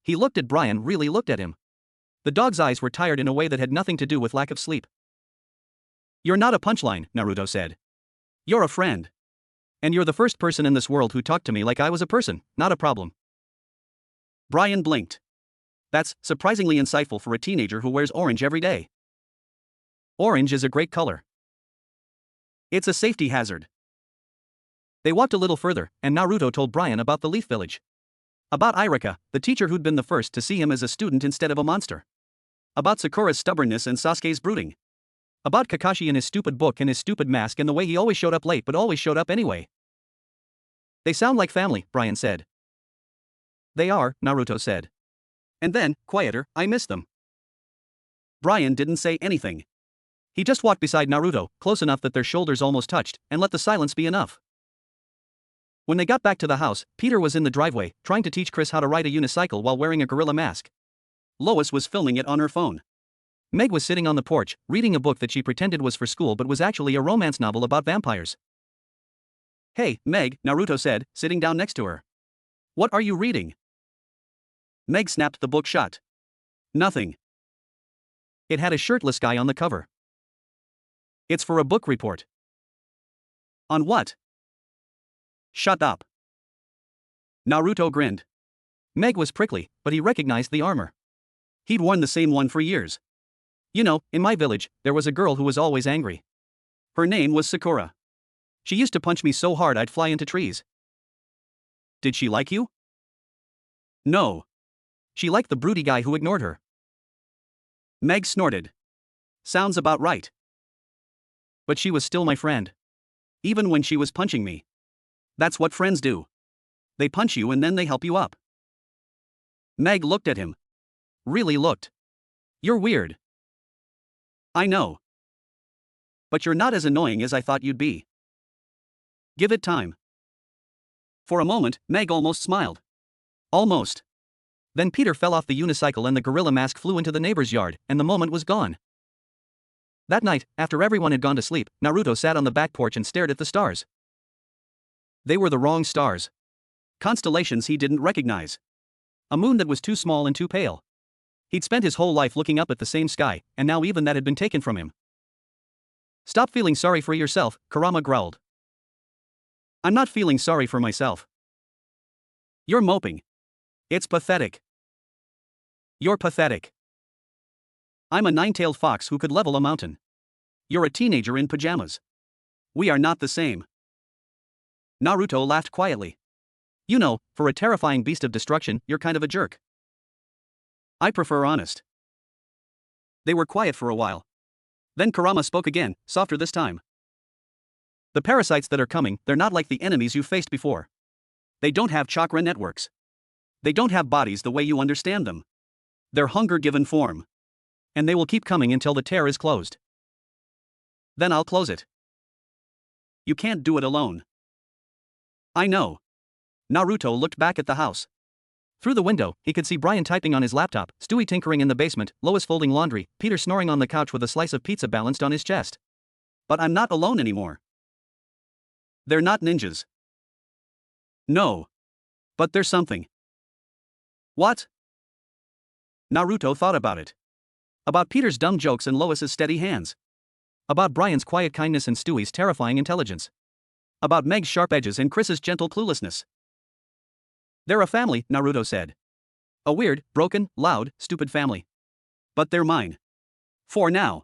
[SPEAKER 1] He looked at Brian, really looked at him. The dog's eyes were tired in a way that had nothing to do with lack of sleep. You're not a punchline, Naruto said. You're a friend. And you're the first person in this world who talked to me like I was a person, not a problem. Brian blinked. That's surprisingly insightful for a teenager who wears orange every day. Orange is a great color. It's a safety hazard. They walked a little further, and Naruto told Brian about the Leaf Village. About Irika, the teacher who'd been the first to see him as a student instead of a monster. About Sakura's stubbornness and Sasuke's brooding. About Kakashi and his stupid book and his stupid mask and the way he always showed up late but always showed up anyway. They sound like family, Brian said. They are, Naruto said. And then, quieter, I miss them. Brian didn't say anything. He just walked beside Naruto, close enough that their shoulders almost touched, and let the silence be enough. When they got back to the house, Peter was in the driveway, trying to teach Chris how to ride a unicycle while wearing a gorilla mask. Lois was filming it on her phone. Meg was sitting on the porch, reading a book that she pretended was for school but was actually a romance novel about vampires. Hey, Meg, Naruto said, sitting down next to her. What are you reading? Meg snapped the book shut. Nothing. It had a shirtless guy on the cover. It's for a book report. On what? Shut up. Naruto grinned. Meg was prickly, but he recognized the armor. He'd worn the same one for years. You know, in my village, there was a girl who was always angry. Her name was Sakura. She used to punch me so hard I'd fly into trees. Did she like you? No. She liked the broody guy who ignored her. Meg snorted. Sounds about right. But she was still my friend. Even when she was punching me. That's what friends do. They punch you and then they help you up. Meg looked at him. Really looked. You're weird. I know. But you're not as annoying as I thought you'd be. Give it time. For a moment, Meg almost smiled. Almost. Then Peter fell off the unicycle and the gorilla mask flew into the neighbor's yard, and the moment was gone. That night, after everyone had gone to sleep, Naruto sat on the back porch and stared at the stars. They were the wrong stars. Constellations he didn't recognize. A moon that was too small and too pale. He'd spent his whole life looking up at the same sky, and now even that had been taken from him. Stop feeling sorry for yourself, Kurama growled. I'm not feeling sorry for myself. You're moping. It's pathetic. You're pathetic. I'm a nine-tailed fox who could level a mountain. You're a teenager in pajamas. We are not the same. Naruto laughed quietly. You know, for a terrifying beast of destruction, you're kind of a jerk. I prefer honest. They were quiet for a while. Then Kurama spoke again, softer this time. The parasites that are coming, they're not like the enemies you faced before. They don't have chakra networks. They don't have bodies the way you understand them. They're hunger-given form. And they will keep coming until the tear is closed. Then I'll close it. You can't do it alone. I know. Naruto looked back at the house. Through the window, he could see Brian typing on his laptop, Stewie tinkering in the basement, Lois folding laundry, Peter snoring on the couch with a slice of pizza balanced on his chest. But I'm not alone anymore. They're not ninjas. No. But there's something. What? Naruto thought about it. About Peter's dumb jokes and Lois's steady hands. About Brian's quiet kindness and Stewie's terrifying intelligence. About Meg's sharp edges and Chris's gentle cluelessness. They're a family, Naruto said. A weird, broken, loud, stupid family. But they're mine. For now.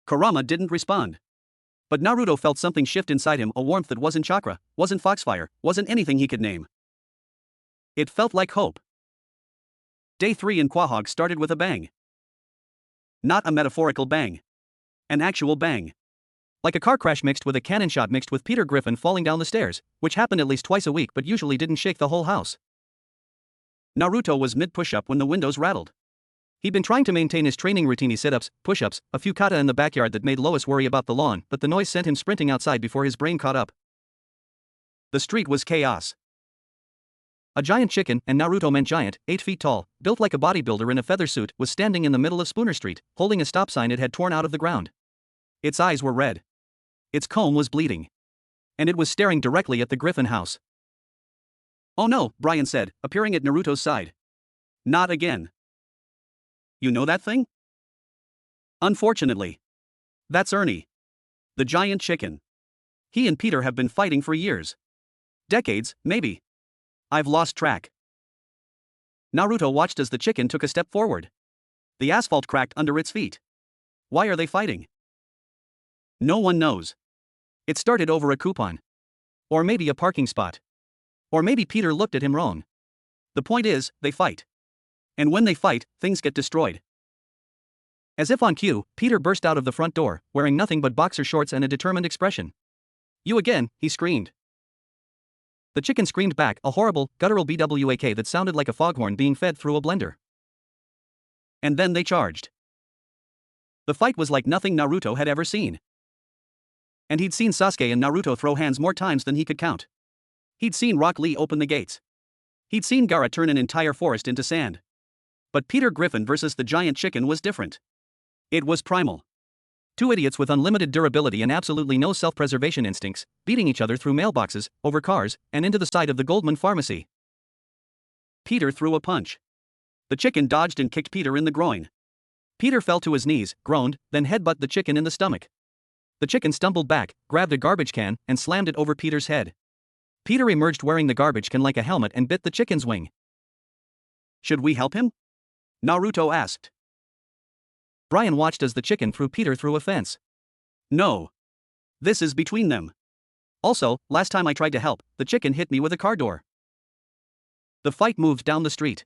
[SPEAKER 1] Kurama didn't respond. But Naruto felt something shift inside him, a warmth that wasn't chakra, wasn't foxfire, wasn't anything he could name. It felt like hope. Day 3 in Quahog started with a bang. Not a metaphorical bang. An actual bang. Like a car crash mixed with a cannon shot mixed with Peter Griffin falling down the stairs, which happened at least twice a week but usually didn't shake the whole house. Naruto was mid-push-up when the windows rattled. He'd been trying to maintain his training routine, sit-ups, push-ups, a few kata in the backyard that made Lois worry about the lawn, but the noise sent him sprinting outside before his brain caught up. The street was chaos. A giant chicken, and Naruto meant giant, 8 feet tall, built like a bodybuilder in a feather suit, was standing in the middle of Spooner Street, holding a stop sign it had torn out of the ground. Its eyes were red. Its comb was bleeding. And it was staring directly at the Griffin house. "Oh no," Brian said, appearing at Naruto's side. "Not again." "You know that thing?" "Unfortunately. That's Ernie. The giant chicken. He and Peter have been fighting for years. Decades, maybe. I've lost track." Naruto watched as the chicken took a step forward. The asphalt cracked under its feet. Why are they fighting? No one knows. It started over a coupon. Or maybe a parking spot. Or maybe Peter looked at him wrong. The point is, they fight. And when they fight, things get destroyed. As if on cue, Peter burst out of the front door, wearing nothing but boxer shorts and a determined expression. "You again," he screamed. The chicken screamed back, a horrible, guttural BWAK that sounded like a foghorn being fed through a blender. And then they charged. The fight was like nothing Naruto had ever seen. And he'd seen Sasuke and Naruto throw hands more times than he could count. He'd seen Rock Lee open the gates. He'd seen Gaara turn an entire forest into sand. But Peter Griffin versus the giant chicken was different. It was primal. Two idiots with unlimited durability and absolutely no self-preservation instincts, beating each other through mailboxes, over cars, and into the side of the Goldman Pharmacy. Peter threw a punch. The chicken dodged and kicked Peter in the groin. Peter fell to his knees, groaned, then headbutted the chicken in the stomach. The chicken stumbled back, grabbed a garbage can, and slammed it over Peter's head. Peter emerged wearing the garbage can like a helmet and bit the chicken's wing. "Should we help him?" Naruto asked. Brian watched as the chicken threw Peter through a fence. "No. This is between them. Also, last time I tried to help, the chicken hit me with a car door." The fight moved down the street.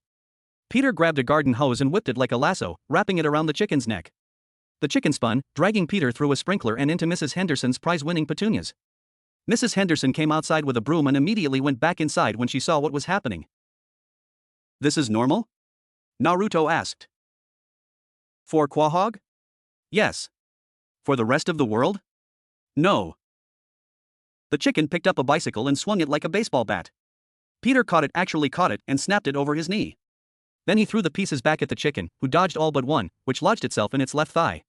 [SPEAKER 1] Peter grabbed a garden hose and whipped it like a lasso, wrapping it around the chicken's neck. The chicken spun, dragging Peter through a sprinkler and into Mrs. Henderson's prize-winning petunias. Mrs. Henderson came outside with a broom and immediately went back inside when she saw what was happening. "This is normal?" Naruto asked. "For Quahog? Yes. For the rest of the world? No." The chicken picked up a bicycle and swung it like a baseball bat. Peter caught it, and snapped it over his knee. Then he threw the pieces back at the chicken, who dodged all but one, which lodged itself in its left thigh.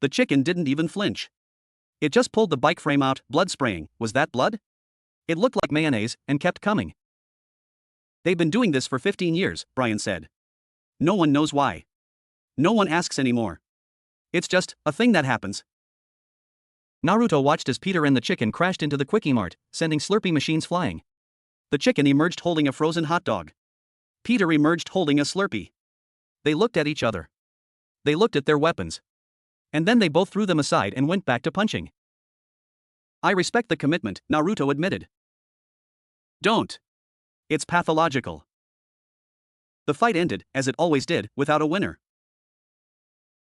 [SPEAKER 1] The chicken didn't even flinch. It just pulled the bike frame out, blood spraying. Was that blood? It looked like mayonnaise, and kept coming. "They've been doing this for 15 years, Brian said. No one knows why. No one asks anymore. It's just a thing that happens." Naruto watched as Peter and the chicken crashed into the Quickie Mart, sending Slurpee machines flying. The chicken emerged holding a frozen hot dog. Peter emerged holding a Slurpee. They looked at each other. They looked at their weapons. And then they both threw them aside and went back to punching. "I respect the commitment," Naruto admitted. "Don't. It's pathological." The fight ended, as it always did, without a winner.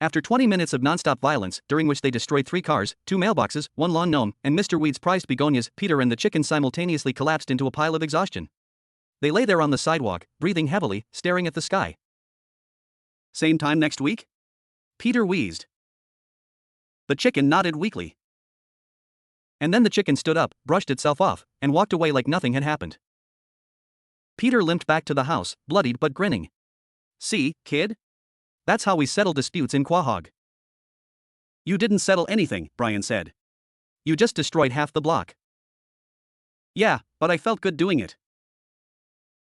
[SPEAKER 1] After 20 minutes of non-stop violence, during which they destroyed 3 cars, 2 mailboxes, 1 lawn gnome, and Mr. Weed's prized begonias, Peter and the chicken simultaneously collapsed into a pile of exhaustion. They lay there on the sidewalk, breathing heavily, staring at the sky. "Same time next week?" Peter wheezed. The chicken nodded weakly. And then the chicken stood up, brushed itself off, and walked away like nothing had happened. Peter limped back to the house, bloodied but grinning. See, kid? That's how we settle disputes in Quahog. You didn't settle anything, Brian said. You just destroyed half the block. Yeah, but I felt good doing it.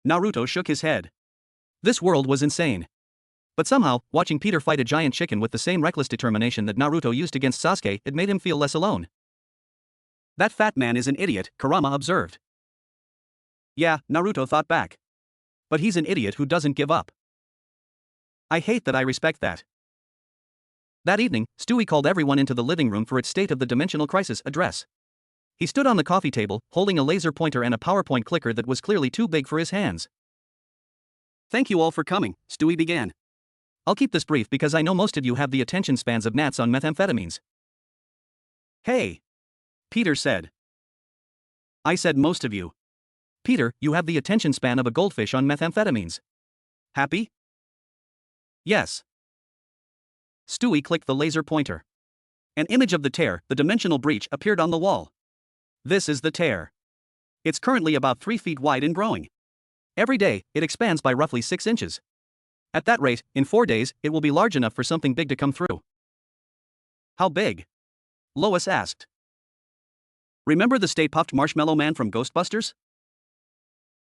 [SPEAKER 1] Naruto shook his head. This world was insane. But somehow, watching Peter fight a giant chicken with the same reckless determination that Naruto used against Sasuke, it made him feel less alone. That fat man is an idiot, Kurama observed. Yeah, Naruto thought back. But he's an idiot who doesn't give up. I hate that. I respect that. That evening, Stewie called everyone into the living room for its State of the Dimensional Crisis address. He stood on the coffee table, holding a laser pointer and a PowerPoint clicker that was clearly too big for his hands. Thank you all for coming, Stewie began. I'll keep this brief because I know most of you have the attention spans of gnats on methamphetamines. Hey! Peter said. I said most of you. Peter, you have the attention span of a goldfish on methamphetamines. Happy? Yes. Stewie clicked the laser pointer. An image of the tear, the dimensional breach, appeared on the wall. This is the tear. It's currently about 3 feet wide and growing. Every day, it expands by roughly 6 inches. At that rate, in 4 days, it will be large enough for something big to come through. How big? Lois asked. Remember the Stay Puft Marshmallow Man from Ghostbusters?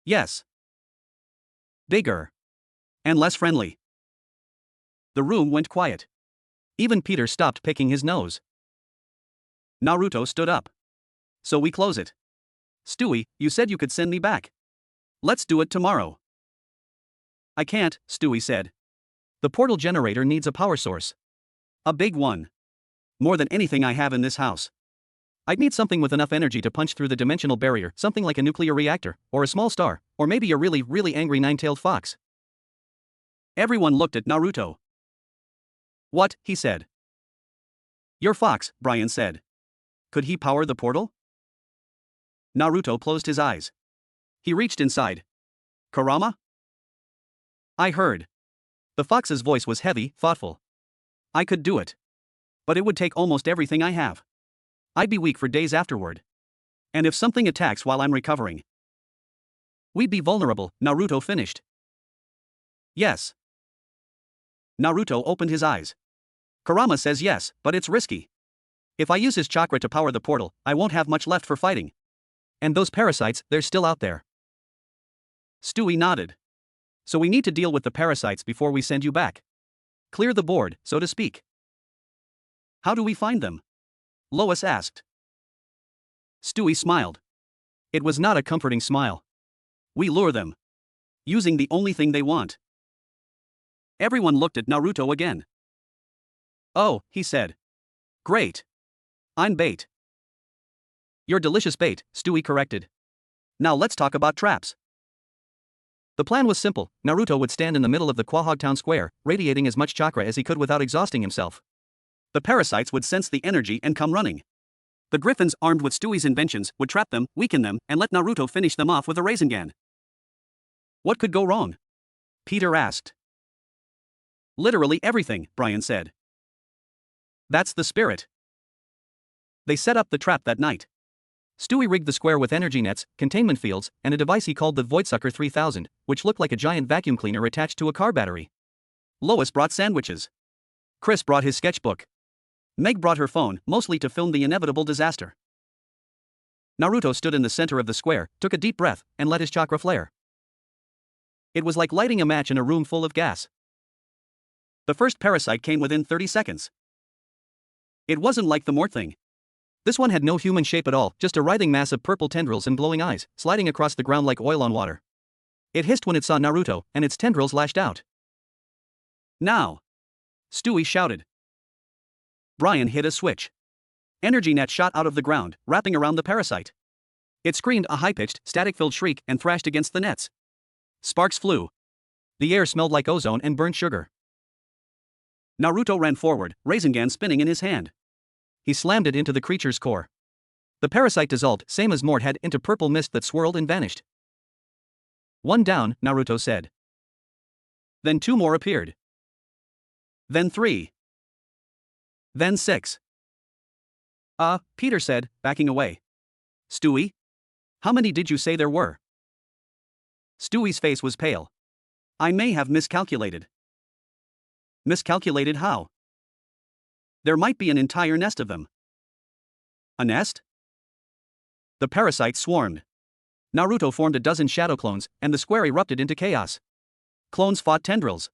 [SPEAKER 1] Yes. Bigger. And less friendly. The room went quiet. Even Peter stopped picking his nose. Naruto stood up. So we close it. Stewie, you said you could send me back. Let's do it tomorrow. I can't, Stewie said. The portal generator needs a power source. A big one. More than anything I have in this house. I'd need something with enough energy to punch through the dimensional barrier, something like a nuclear reactor, or a small star, or maybe a really, really angry nine-tailed fox. Everyone looked at Naruto. What? He said. Your fox, Brian said. Could he power the portal? Naruto closed his eyes. He reached inside. Kurama? I heard. The fox's voice was heavy, thoughtful. I could do it. But it would take almost everything I have. I'd be weak for days afterward. And if something attacks while I'm recovering, we'd be vulnerable, Naruto finished. Yes. Naruto opened his eyes. Kurama says yes, but it's risky. If I use his chakra to power the portal, I won't have much left for fighting. And those parasites, they're still out there. Stewie nodded. So we need to deal with the parasites before we send you back. Clear the board, so to speak. How do we find them? Lois asked. Stewie smiled. It was not a comforting smile. We lure them. Using the only thing they want. Everyone looked at Naruto again. Oh, he said. Great. I'm bait. You're delicious bait, Stewie corrected. Now let's talk about traps. The plan was simple. Naruto would stand in the middle of the Quahog Town Square, radiating as much chakra as he could without exhausting himself. The parasites would sense the energy and come running. The griffins, armed with Stewie's inventions, would trap them, weaken them, and let Naruto finish them off with a Rasengan. What could go wrong? Peter asked. Literally everything, Brian said. That's the spirit. They set up the trap that night. Stewie rigged the square with energy nets, containment fields, and a device he called the Voidsucker 3000, which looked like a giant vacuum cleaner attached to a car battery. Lois brought sandwiches. Chris brought his sketchbook. Meg brought her phone, mostly to film the inevitable disaster. Naruto stood in the center of the square, took a deep breath, and let his chakra flare. It was like lighting a match in a room full of gas. The first parasite came within 30 seconds. It wasn't like the Mort thing. This one had no human shape at all, just a writhing mass of purple tendrils and glowing eyes, sliding across the ground like oil on water. It hissed when it saw Naruto, and its tendrils lashed out. Now! Stewie shouted. Brian hit a switch. Energy net shot out of the ground, wrapping around the parasite. It screamed a high-pitched, static-filled shriek and thrashed against the nets. Sparks flew. The air smelled like ozone and burnt sugar. Naruto ran forward, Rasengan spinning in his hand. He slammed it into the creature's core. The parasite dissolved, same as Mort had, into purple mist that swirled and vanished. One down, Naruto said. Then 2 more appeared. Then 3. Then 6. Peter said, backing away. Stewie? How many did you say there were? Stewie's face was pale. I may have miscalculated. Miscalculated how? There might be an entire nest of them. A nest? The parasites swarmed. Naruto formed a dozen shadow clones, and the square erupted into chaos. Clones fought tendrils.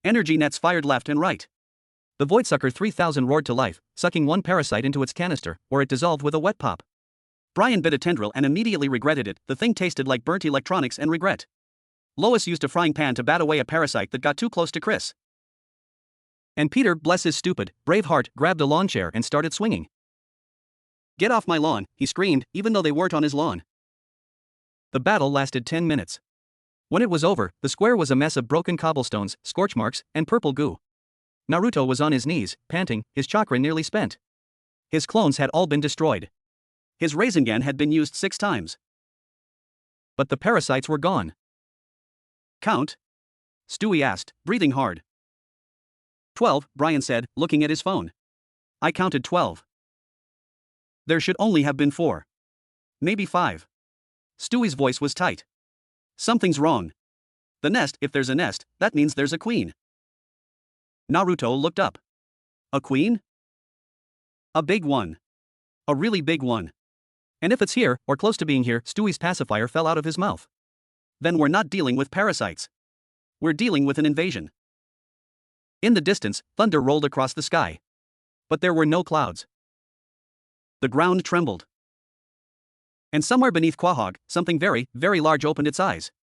[SPEAKER 1] Energy nets fired left and right. The Voidsucker 3000 roared to life, sucking one parasite into its canister, where it dissolved with a wet pop. Brian bit a tendril and immediately regretted it. The thing tasted like burnt electronics and regret. Lois used a frying pan to bat away a parasite that got too close to Chris. And Peter, bless his stupid, brave heart, grabbed a lawn chair and started swinging. Get off my lawn, he screamed, even though they weren't on his lawn. The battle lasted 10 minutes. When it was over, the square was a mess of broken cobblestones, scorch marks, and purple goo. Naruto was on his knees, panting, his chakra nearly spent. His clones had all been destroyed. His Rasengan had been used 6 times. But the parasites were gone. Count? Stewie asked, breathing hard. 12, Brian said, looking at his phone. I counted 12. There should only have been 4. Maybe 5. Stewie's voice was tight. Something's wrong. The nest, if there's a nest, that means there's a queen. Naruto looked up. A queen? A big one. A really big one. And if it's here, or close to being here, Stewie's pacifier fell out of his mouth. Then we're not dealing with parasites. We're dealing with an invasion. In the distance, thunder rolled across the sky. But there were no clouds. The ground trembled. And somewhere beneath Quahog, something very, very large opened its eyes.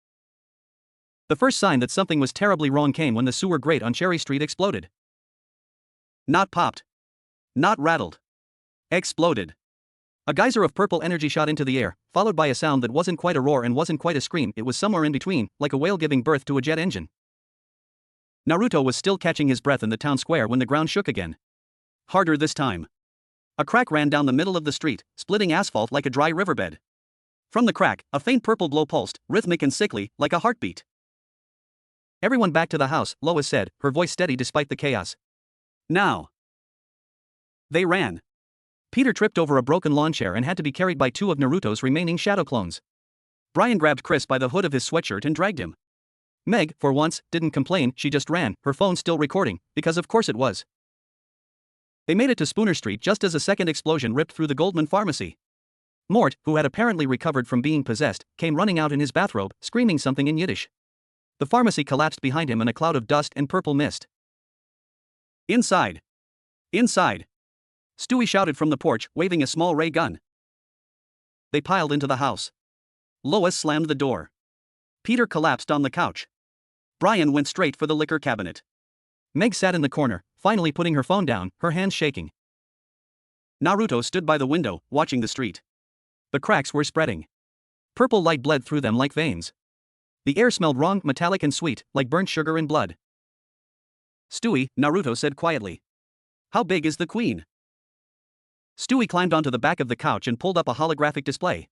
[SPEAKER 1] The first sign that something was terribly wrong came when the sewer grate on Cherry Street exploded. Not popped. Not rattled. Exploded. A geyser of purple energy shot into the air, followed by a sound that wasn't quite a roar and wasn't quite a scream. It was somewhere in between, like a whale giving birth to a jet engine. Naruto was still catching his breath in the town square when the ground shook again. Harder this time. A crack ran down the middle of the street, splitting asphalt like a dry riverbed. From the crack, a faint purple glow pulsed, rhythmic and sickly, like a heartbeat. Everyone back to the house, Lois said, her voice steady despite the chaos. Now. They ran. Peter tripped over a broken lawn chair and had to be carried by 2 of Naruto's remaining shadow clones. Brian grabbed Chris by the hood of his sweatshirt and dragged him. Meg, for once, didn't complain, she just ran, her phone still recording, because of course it was. They made it to Spooner Street just as a second explosion ripped through the Goldman Pharmacy. Mort, who had apparently recovered from being possessed, came running out in his bathrobe, screaming something in Yiddish. The pharmacy collapsed behind him in a cloud of dust and purple mist. Inside! Inside! Stewie shouted from the porch, waving a small ray gun. They piled into the house. Lois slammed the door. Peter collapsed on the couch. Brian went straight for the liquor cabinet. Meg sat in the corner, finally putting her phone down, her hands shaking. Naruto stood by the window, watching the street. The cracks were spreading. Purple light bled through them like veins. The air smelled wrong, metallic and sweet, like burnt sugar and blood. Stewie, Naruto said quietly. How big is the queen? Stewie climbed onto the back of the couch and pulled up a holographic display.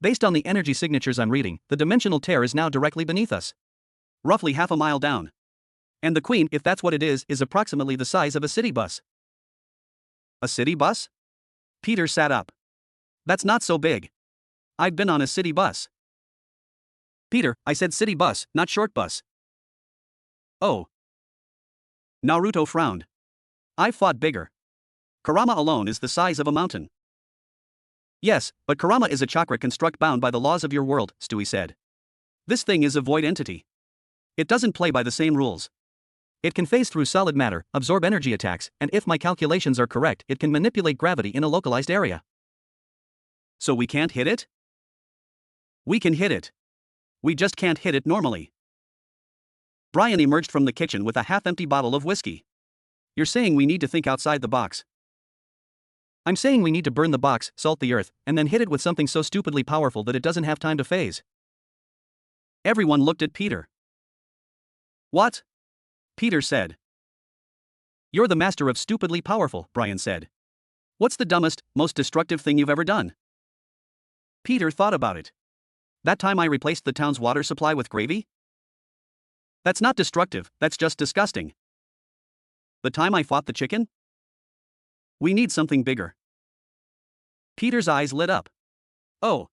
[SPEAKER 1] Based on the energy signatures I'm reading, the dimensional tear is now directly beneath us. Roughly half a mile down. And the queen, if that's what it is approximately the size of a city bus. A city bus? Peter sat up. That's not so big. I've been on a city bus. Peter, I said city bus, not short bus. Oh. Naruto frowned. I've fought bigger. Kurama alone is the size of a mountain. Yes, but Kurama is a chakra construct bound by the laws of your world, Stewie said. This thing is a void entity. It doesn't play by the same rules. It can phase through solid matter, absorb energy attacks, and if my calculations are correct, it can manipulate gravity in a localized area. So we can't hit it? We can hit it. We just can't hit it normally. Brian emerged from the kitchen with a half-empty bottle of whiskey. You're saying we need to think outside the box. I'm saying we need to burn the box, salt the earth, and then hit it with something so stupidly powerful that it doesn't have time to phase. Everyone looked at Peter. What? Peter said. You're the master of stupidly powerful, Brian said. What's the dumbest, most destructive thing you've ever done? Peter thought about it. That time I replaced the town's water supply with gravy? That's not destructive, that's just disgusting. The time I fought the chicken? We need something bigger. Peter's eyes lit up. Oh.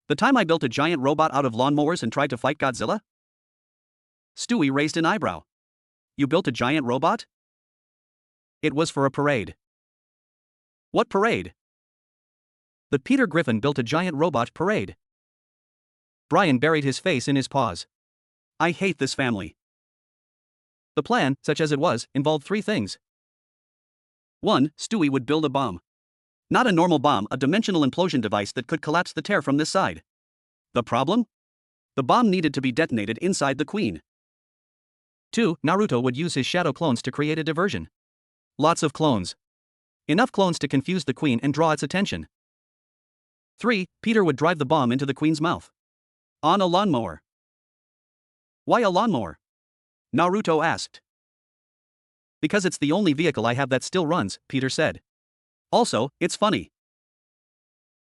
[SPEAKER 1] The time I built a giant robot out of lawnmowers and tried to fight Godzilla? Stewie raised an eyebrow. You built a giant robot? It was for a parade. What parade? The Peter Griffin built a giant robot parade. Brian buried his face in his paws. I hate this family. The plan, such as it was, involved three things. 1. Stewie would build a bomb. Not a normal bomb, a dimensional implosion device that could collapse the tear from this side. The problem? The bomb needed to be detonated inside the Queen. 2. Naruto would use his shadow clones to create a diversion. Lots of clones. Enough clones to confuse the Queen and draw its attention. 3. Peter would drive the bomb into the Queen's mouth. On a lawnmower. Why a lawnmower? Naruto asked. Because it's the only vehicle I have that still runs, Peter said. Also, it's funny.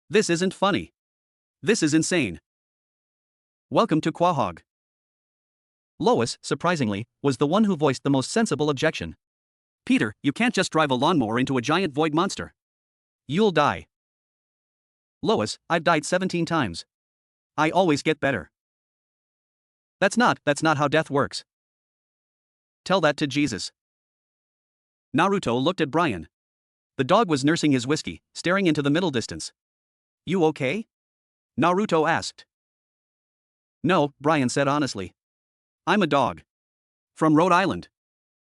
[SPEAKER 1] This isn't funny. This is insane. Welcome to Quahog. Lois, surprisingly, was the one who voiced the most sensible objection. Peter, you can't just drive a lawnmower into a giant void monster. You'll die. Lois, I've died 17 times. I always get better. That's not how death works. Tell that to Jesus. Naruto looked at Brian. The dog was nursing his whiskey, staring into the middle distance. You okay? Naruto asked. No, Brian said honestly. I'm a dog. From Rhode Island.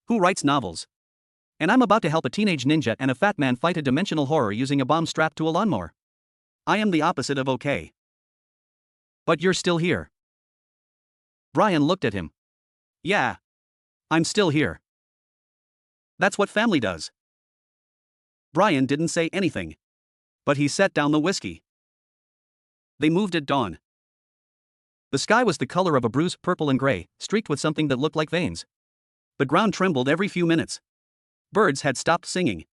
[SPEAKER 1] Who writes novels? And I'm about to help a teenage ninja and a fat man fight a dimensional horror using a bomb strapped to a lawnmower. I am the opposite of okay. But you're still here. Brian looked at him. Yeah. I'm still here. That's what family does. Brian didn't say anything. But he set down the whiskey. They moved at dawn. The sky was the color of a bruise, purple and gray, streaked with something that looked like veins. The ground trembled every few minutes. Birds had stopped singing.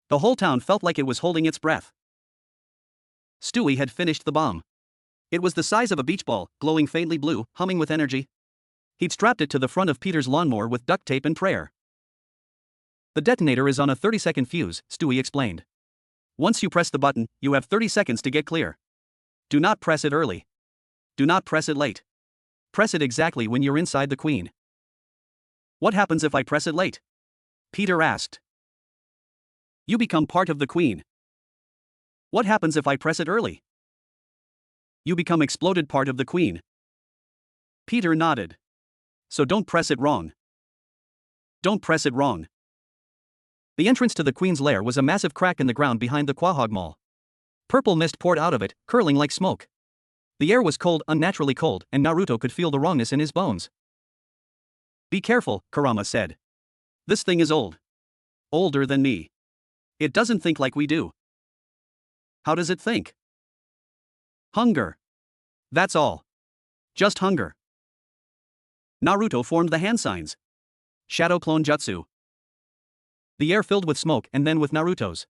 [SPEAKER 1] The whole town felt like it was holding its breath. Stewie had finished the bomb. It was the size of a beach ball, glowing faintly blue, humming with energy. He'd strapped it to the front of Peter's lawnmower with duct tape and prayer. The detonator is on a 30-second fuse, Stewie explained. Once you press the button, you have 30 seconds to get clear. Do not press it early. Do not press it late. Press it exactly when you're inside the Queen. What happens if I press it late? Peter asked. You become part of the Queen. What happens if I press it early? You become exploded part of the Queen. Peter nodded. So don't press it wrong. Don't press it wrong. The entrance to the Queen's lair was a massive crack in the ground behind the Quahog Mall. Purple mist poured out of it, curling like smoke. The air was cold, unnaturally cold, and Naruto could feel the wrongness in his bones. Be careful, Kurama said. This thing is old. Older than me. It doesn't think like we do. How does it think? Hunger. That's all. Just hunger. Naruto formed the hand signs. Shadow clone jutsu. The air filled with smoke and then with Naruto's.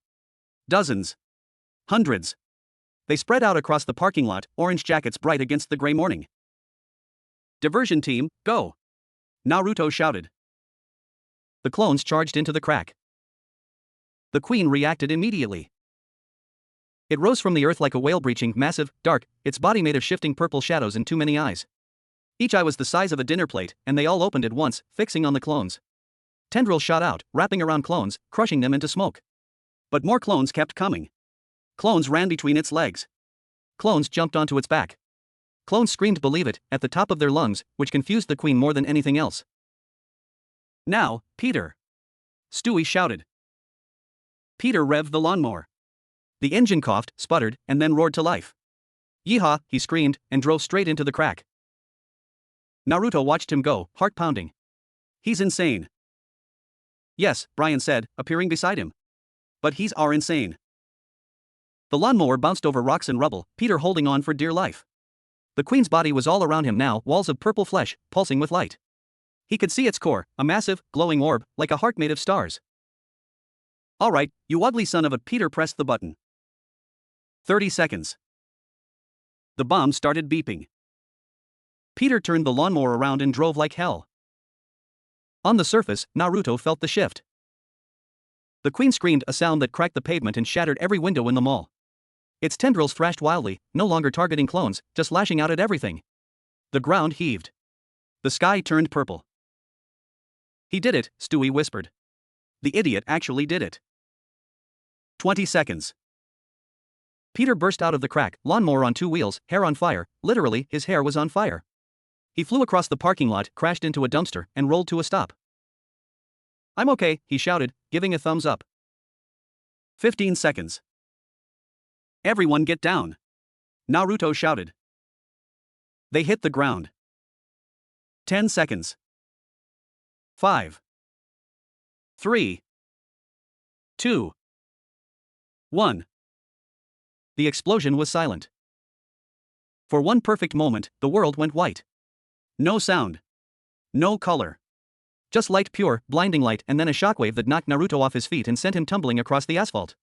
[SPEAKER 1] Dozens. Hundreds. They spread out across the parking lot, orange jackets bright against the gray morning. Diversion team, go! Naruto shouted. The clones charged into the crack. The Queen reacted immediately. It rose from the earth like a whale breaching, massive, dark, its body made of shifting purple shadows and too many eyes. Each eye was the size of a dinner plate, and they all opened at once, fixing on the clones. Tendrils shot out, wrapping around clones, crushing them into smoke. But more clones kept coming. Clones ran between its legs. Clones jumped onto its back. Clones screamed believe it, at the top of their lungs, which confused the Queen more than anything else. Now, Peter! Stewie shouted. Peter revved the lawnmower. The engine coughed, sputtered, and then roared to life. Yeehaw, he screamed, and drove straight into the crack. Naruto watched him go, heart pounding. He's insane. Yes, Brian said, appearing beside him. But he's insane. The lawnmower bounced over rocks and rubble, Peter holding on for dear life. The Queen's body was all around him now, walls of purple flesh, pulsing with light. He could see its core, a massive, glowing orb, like a heart made of stars. All right, you ugly son of a, Peter pressed the button. 30 seconds. The bomb started beeping. Peter turned the lawnmower around and drove like hell. On the surface, Naruto felt the shift. The Queen screamed, a sound that cracked the pavement and shattered every window in the mall. Its tendrils thrashed wildly, no longer targeting clones, just lashing out at everything. The ground heaved. The sky turned purple. He did it, Stewie whispered. The idiot actually did it. 20 seconds. Peter burst out of the crack, lawnmower on 2 wheels, hair on fire. Literally, his hair was on fire. He flew across the parking lot, crashed into a dumpster, and rolled to a stop. I'm okay, he shouted, giving a thumbs up. 15 seconds. Everyone get down. Naruto shouted. They hit the ground. 10 seconds. 5. 3. 2. 1. The explosion was silent. For one perfect moment, the world went white. No sound. No color. Just light, pure, blinding light, and then a shockwave that knocked Naruto off his feet and sent him tumbling across the asphalt.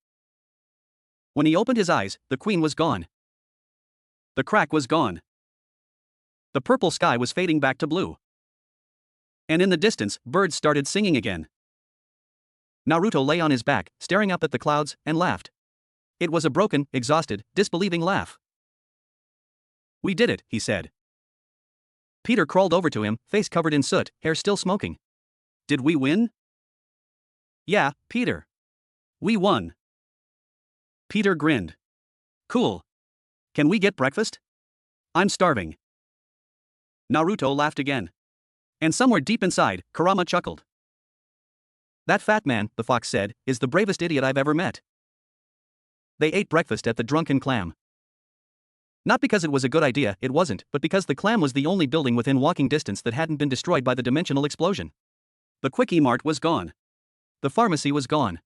[SPEAKER 1] When he opened his eyes, the queen was gone. The crack was gone. The purple sky was fading back to blue. And in the distance, birds started singing again. Naruto lay on his back, staring up at the clouds, and laughed. It was a broken, exhausted, disbelieving laugh. We did it, he said. Peter crawled over to him, face covered in soot, hair still smoking. Did we win? Yeah, Peter. We won. Peter grinned. Cool. Can we get breakfast? I'm starving. Naruto laughed again. And somewhere deep inside, Kurama chuckled. That fat man, the fox said, is the bravest idiot I've ever met. They ate breakfast at the Drunken Clam. Not because it was a good idea, it wasn't, but because the clam was the only building within walking distance that hadn't been destroyed by the dimensional explosion. The Quickie Mart was gone. The pharmacy was gone.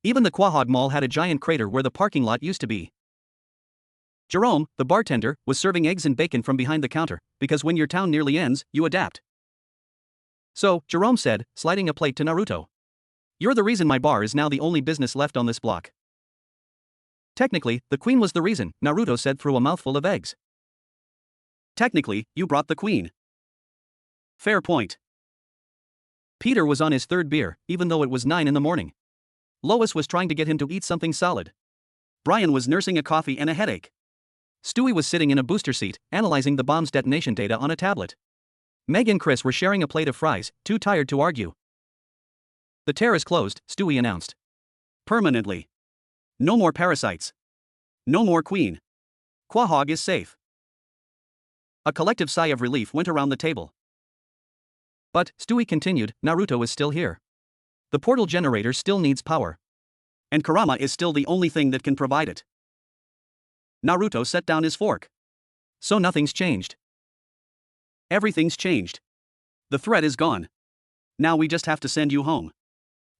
[SPEAKER 1] Even the Quahog Mall had a giant crater where the parking lot used to be. Jerome, the bartender, was serving eggs and bacon from behind the counter, because when your town nearly ends, you adapt. So, Jerome said, sliding a plate to Naruto. You're the reason my bar is now the only business left on this block. Technically, the queen was the reason, Naruto said through a mouthful of eggs. Technically, you brought the queen. Fair point. Peter was on his 3rd beer, even though it was 9 in the morning. Lois was trying to get him to eat something solid. Brian was nursing a coffee and a headache. Stewie was sitting in a booster seat, analyzing the bomb's detonation data on a tablet. Meg and Chris were sharing a plate of fries, too tired to argue. The tear is closed, Stewie announced. Permanently. No more parasites. No more queen. Quahog is safe. A collective sigh of relief went around the table. But, Stewie continued, Naruto is still here. The portal generator still needs power. And Kurama is still the only thing that can provide it. Naruto set down his fork. So nothing's changed. Everything's changed. The threat is gone. Now we just have to send you home.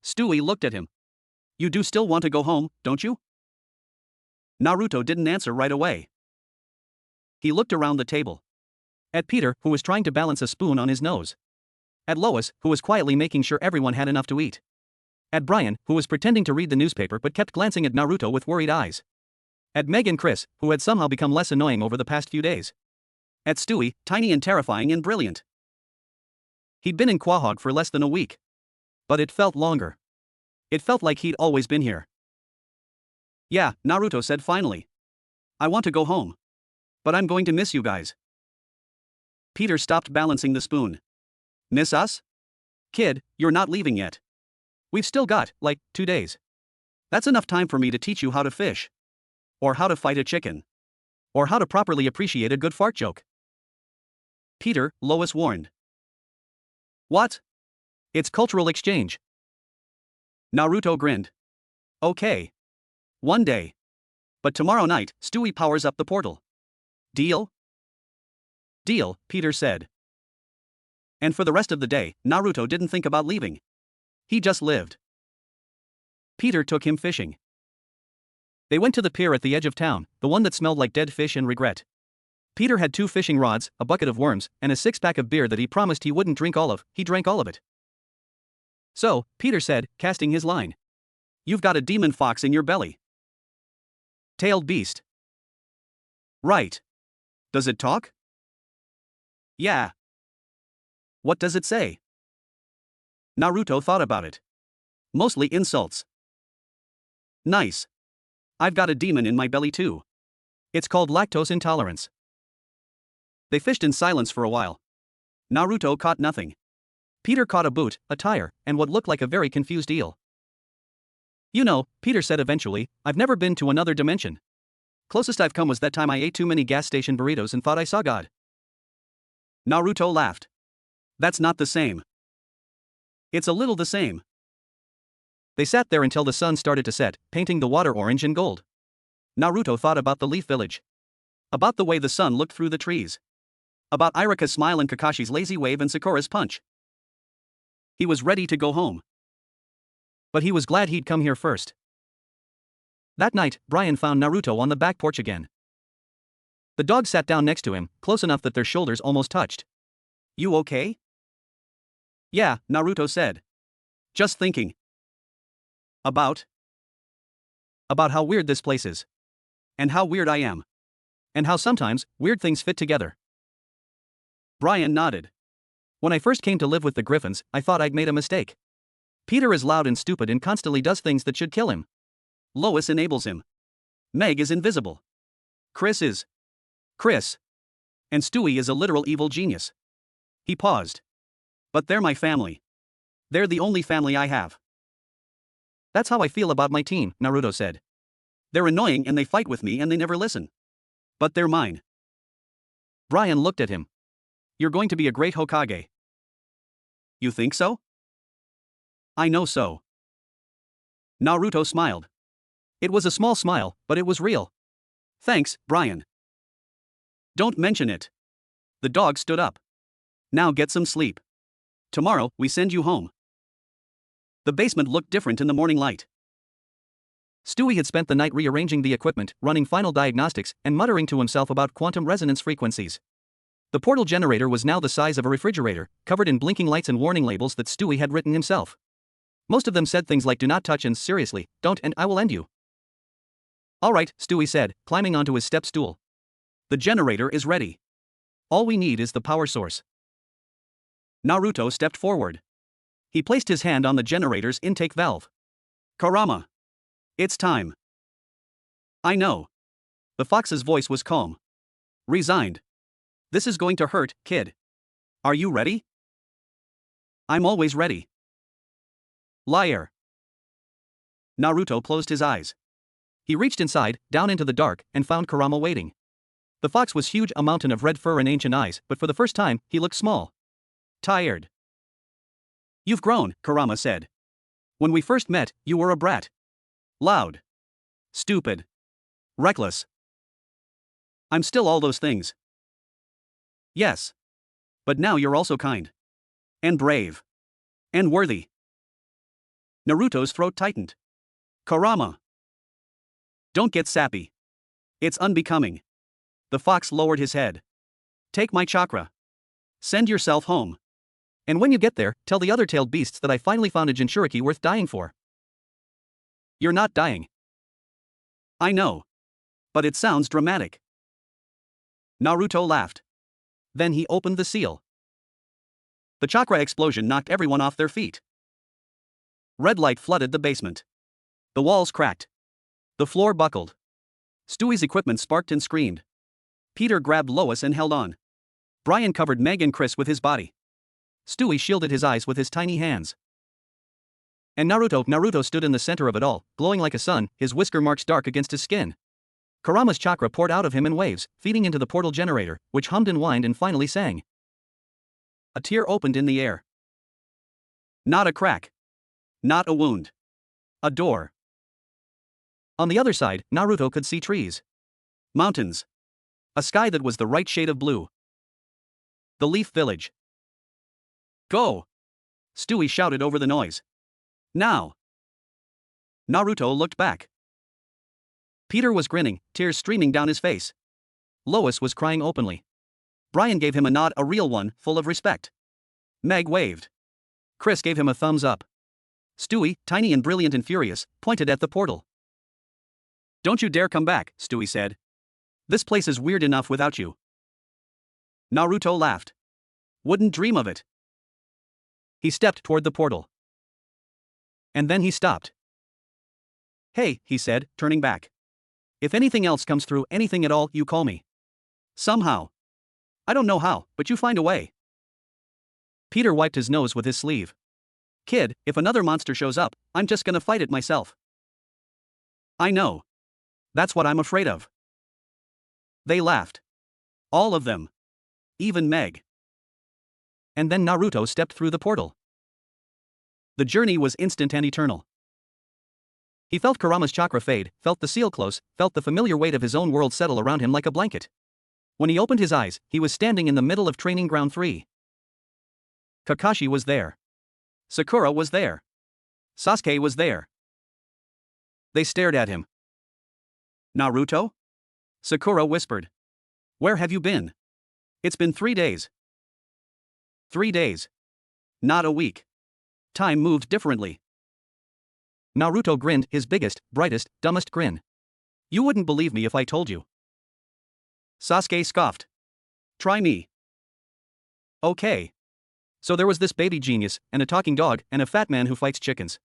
[SPEAKER 1] Stewie looked at him. You do still want to go home, don't you? Naruto didn't answer right away. He looked around the table. At Peter, who was trying to balance a spoon on his nose. At Lois, who was quietly making sure everyone had enough to eat. At Brian, who was pretending to read the newspaper but kept glancing at Naruto with worried eyes. At Meg and Chris, who had somehow become less annoying over the past few days. At Stewie, tiny and terrifying and brilliant. He'd been in Quahog for less than a week. But it felt longer. It felt like he'd always been here. Yeah, Naruto said finally. I want to go home. But I'm going to miss you guys. Peter stopped balancing the spoon. Miss us? Kid, you're not leaving yet. We've still got, 2 days. That's enough time for me to teach you how to fish. Or how to fight a chicken. Or how to properly appreciate a good fart joke. Peter, Lois warned. What? It's cultural exchange. Naruto grinned. Okay. One day. But tomorrow night, Stewie powers up the portal. Deal? Deal, Peter said. And for the rest of the day, Naruto didn't think about leaving. He just lived. Peter took him fishing. They went to the pier at the edge of town, the one that smelled like dead fish and regret. Peter had 2 fishing rods, a bucket of worms, and a 6-pack of beer that he promised he wouldn't drink all of. He drank all of it. So, Peter said, casting his line. You've got a demon fox in your belly. Tailed beast. Right. Does it talk? Yeah. What does it say? Naruto thought about it. Mostly insults. Nice. I've got a demon in my belly too. It's called lactose intolerance. They fished in silence for a while. Naruto caught nothing. Peter caught a boot, a tire, and what looked like a very confused eel. You know, Peter said eventually, I've never been to another dimension. Closest I've come was that time I ate too many gas station burritos and thought I saw God. Naruto laughed. That's not the same. It's a little the same. They sat there until the sun started to set, painting the water orange and gold. Naruto thought about the Leaf Village. About the way the sun looked through the trees. About Irika's smile and Kakashi's lazy wave and Sakura's punch. He was ready to go home. But he was glad he'd come here first. That night, Brian found Naruto on the back porch again. The dog sat down next to him, close enough that their shoulders almost touched. You okay? Yeah, Naruto said. Just thinking. About how weird this place is. And how weird I am. And how sometimes, weird things fit together. Brian nodded. When I first came to live with the Griffins, I thought I'd made a mistake. Peter is loud and stupid and constantly does things that should kill him. Lois enables him. Meg is invisible. Chris. And Stewie is a literal evil genius. He paused. But they're my family. They're the only family I have. That's how I feel about my team, Naruto said. They're annoying and they fight with me and they never listen. But they're mine. Brian looked at him. You're going to be a great Hokage. You think so? I know so. Naruto smiled. It was a small smile, but it was real. Thanks, Brian. Don't mention it. The dog stood up. Now get some sleep. Tomorrow, we send you home. The basement looked different in the morning light. Stewie had spent the night rearranging the equipment, running final diagnostics, and muttering to himself about quantum resonance frequencies. The portal generator was now the size of a refrigerator, covered in blinking lights and warning labels that Stewie had written himself. Most of them said things like do not touch and seriously, don't and I will end you. All right, Stewie said, climbing onto his step stool. The generator is ready. All we need is the power source. Naruto stepped forward. He placed his hand on the generator's intake valve. Kurama. It's time. I know. The fox's voice was calm. Resigned. This is going to hurt, kid. Are you ready? I'm always ready. Liar. Naruto closed his eyes. He reached inside, down into the dark, and found Kurama waiting. The fox was huge, a mountain of red fur and ancient eyes, but for the first time, he looked small. Tired. You've grown, Kurama said. When we first met, you were a brat. Loud. Stupid. Reckless. I'm still all those things. Yes. But now you're also kind. And brave. And worthy. Naruto's throat tightened. Kurama. Don't get sappy. It's unbecoming. The fox lowered his head. Take my chakra. Send yourself home. And when you get there, tell the other tailed beasts that I finally found a Jinchuriki worth dying for. You're not dying. I know. But it sounds dramatic. Naruto laughed. Then he opened the seal. The chakra explosion knocked everyone off their feet. Red light flooded the basement. The walls cracked. The floor buckled. Stewie's equipment sparked and screamed. Peter grabbed Lois and held on. Brian covered Meg and Chris with his body. Stewie shielded his eyes with his tiny hands. And Naruto stood in the center of it all, glowing like a sun, his whisker marks dark against his skin. Kurama's chakra poured out of him in waves, feeding into the portal generator, which hummed and whined and finally sang. A tear opened in the air. Not a crack. Not a wound. A door. On the other side, Naruto could see trees. Mountains. A sky that was the right shade of blue. The Leaf Village. Go! Stewie shouted over the noise. Now! Naruto looked back. Peter was grinning, tears streaming down his face. Lois was crying openly. Brian gave him a nod, a real one, full of respect. Meg waved. Chris gave him a thumbs up. Stewie, tiny and brilliant and furious, pointed at the portal. Don't you dare come back, Stewie said. This place is weird enough without you. Naruto laughed. Wouldn't dream of it. He stepped toward the portal. And then he stopped. Hey, he said, turning back. If anything else comes through, anything at all, you call me. Somehow. I don't know how, but you find a way. Peter wiped his nose with his sleeve. Kid, if another monster shows up, I'm just gonna fight it myself. I know. That's what I'm afraid of. They laughed. All of them. Even Meg. And then Naruto stepped through the portal. The journey was instant and eternal. He felt Kurama's chakra fade, felt the seal close, felt the familiar weight of his own world settle around him like a blanket. When he opened his eyes, he was standing in the middle of Training Ground 3. Kakashi was there. Sakura was there. Sasuke was there. They stared at him. Naruto? Sakura whispered. Where have you been? It's been 3 days. 3 days. Not a week. Time moved differently. Naruto grinned, his biggest, brightest, dumbest grin. You wouldn't believe me if I told you. Sasuke scoffed. Try me. Okay. So there was this baby genius, and a talking dog, and a fat man who fights chickens.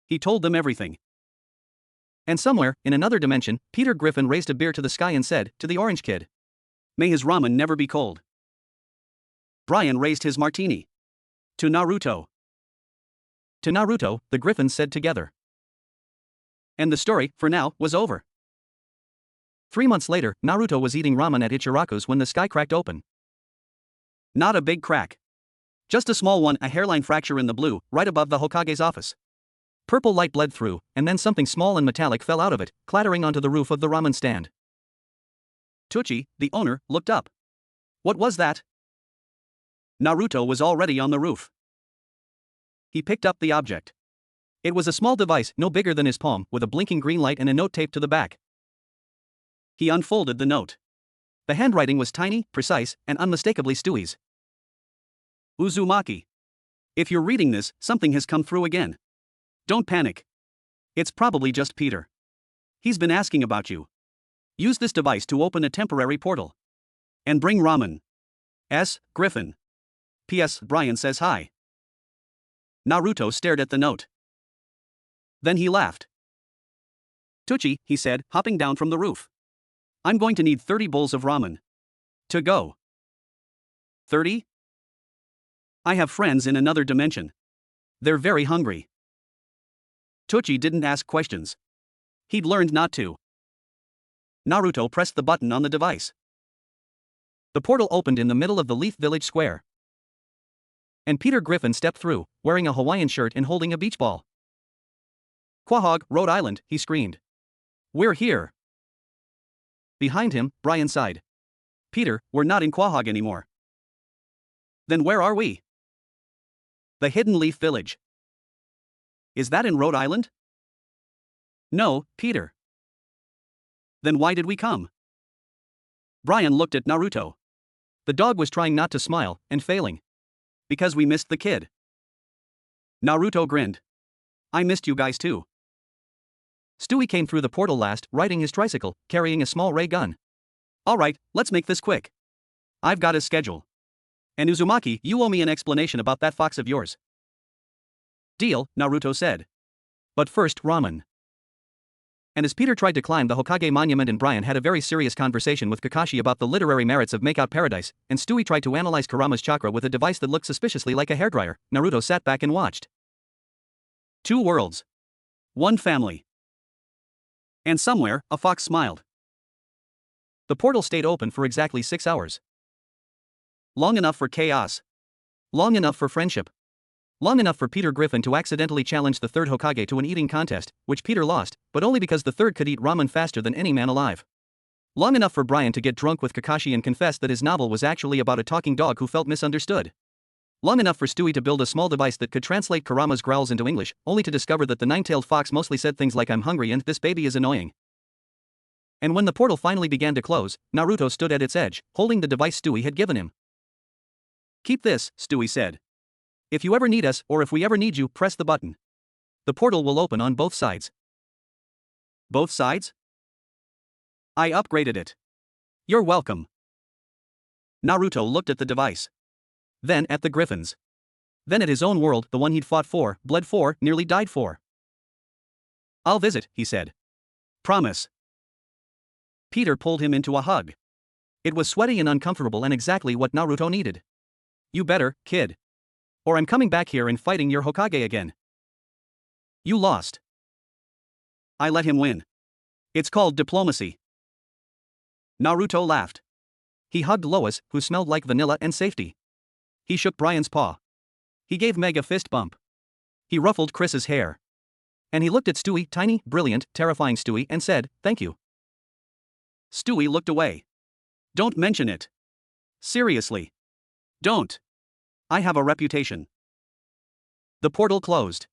[SPEAKER 1] He told them everything. And somewhere, in another dimension, Peter Griffin raised a beer to the sky and said, to the orange kid, may his ramen never be cold. Brian raised his martini. To Naruto. To Naruto, the Griffins said together. And the story, for now, was over. 3 months later, Naruto was eating ramen at Ichiraku's when the sky cracked open. Not a big crack. Just a small one, a hairline fracture in the blue, right above the Hokage's office. Purple light bled through, and then something small and metallic fell out of it, clattering onto the roof of the ramen stand. Tucci, the owner, looked up. What was that? Naruto was already on the roof. He picked up the object. It was a small device, no bigger than his palm, with a blinking green light and a note taped to the back. He unfolded the note. The handwriting was tiny, precise, and unmistakably Stewie's. Uzumaki. If you're reading this, something has come through again. Don't panic. It's probably just Peter. He's been asking about you. Use this device to open a temporary portal. And bring ramen. S. Griffin. P.S. Brian says hi. Naruto stared at the note. Then he laughed. Tucci, he said, hopping down from the roof. I'm going to need 30 bowls of ramen. To go. 30? I have friends in another dimension. They're very hungry. Tucci didn't ask questions. He'd learned not to. Naruto pressed the button on the device. The portal opened in the middle of the Leaf Village Square. And Peter Griffin stepped through, wearing a Hawaiian shirt and holding a beach ball. Quahog, Rhode Island, he screamed. We're here. Behind him, Brian sighed. Peter, we're not in Quahog anymore. Then where are we? The Hidden Leaf Village. Is that in Rhode Island? No, Peter. Then why did we come? Brian looked at Naruto. The dog was trying not to smile, and failing. Because we missed the kid. Naruto grinned. I missed you guys too. Stewie came through the portal last, riding his tricycle, carrying a small ray gun. Alright, let's make this quick. I've got his schedule. And Uzumaki, you owe me an explanation about that fox of yours. Deal, Naruto said. But first, ramen. And as Peter tried to climb the Hokage monument and Brian had a very serious conversation with Kakashi about the literary merits of Makeout Paradise, and Stewie tried to analyze Kurama's chakra with a device that looked suspiciously like a hairdryer, Naruto sat back and watched. 2 worlds. 1 family. And somewhere, a fox smiled. The portal stayed open for exactly 6 hours. Long enough for chaos. Long enough for friendship. Long enough for Peter Griffin to accidentally challenge the 3rd Hokage to an eating contest, which Peter lost, but only because the 3rd could eat ramen faster than any man alive. Long enough for Brian to get drunk with Kakashi and confess that his novel was actually about a talking dog who felt misunderstood. Long enough for Stewie to build a small device that could translate Kurama's growls into English, only to discover that the 9-tailed fox mostly said things like I'm hungry and this baby is annoying. And when the portal finally began to close, Naruto stood at its edge, holding the device Stewie had given him. Keep this, Stewie said. If you ever need us, or if we ever need you, press the button. The portal will open on both sides. Both sides? I upgraded it. You're welcome. Naruto looked at the device. Then at the Griffins. Then at his own world, the one he'd fought for, bled for, nearly died for. I'll visit, he said. Promise. Peter pulled him into a hug. It was sweaty and uncomfortable and exactly what Naruto needed. You better, kid. Or I'm coming back here and fighting your Hokage again. You lost. I let him win. It's called diplomacy. Naruto laughed. He hugged Lois, who smelled like vanilla and safety. He shook Brian's paw. He gave Meg a fist bump. He ruffled Chris's hair. And he looked at Stewie, tiny, brilliant, terrifying Stewie, and said, "Thank you." Stewie looked away. Don't mention it. Seriously. Don't. I have a reputation. The portal closed.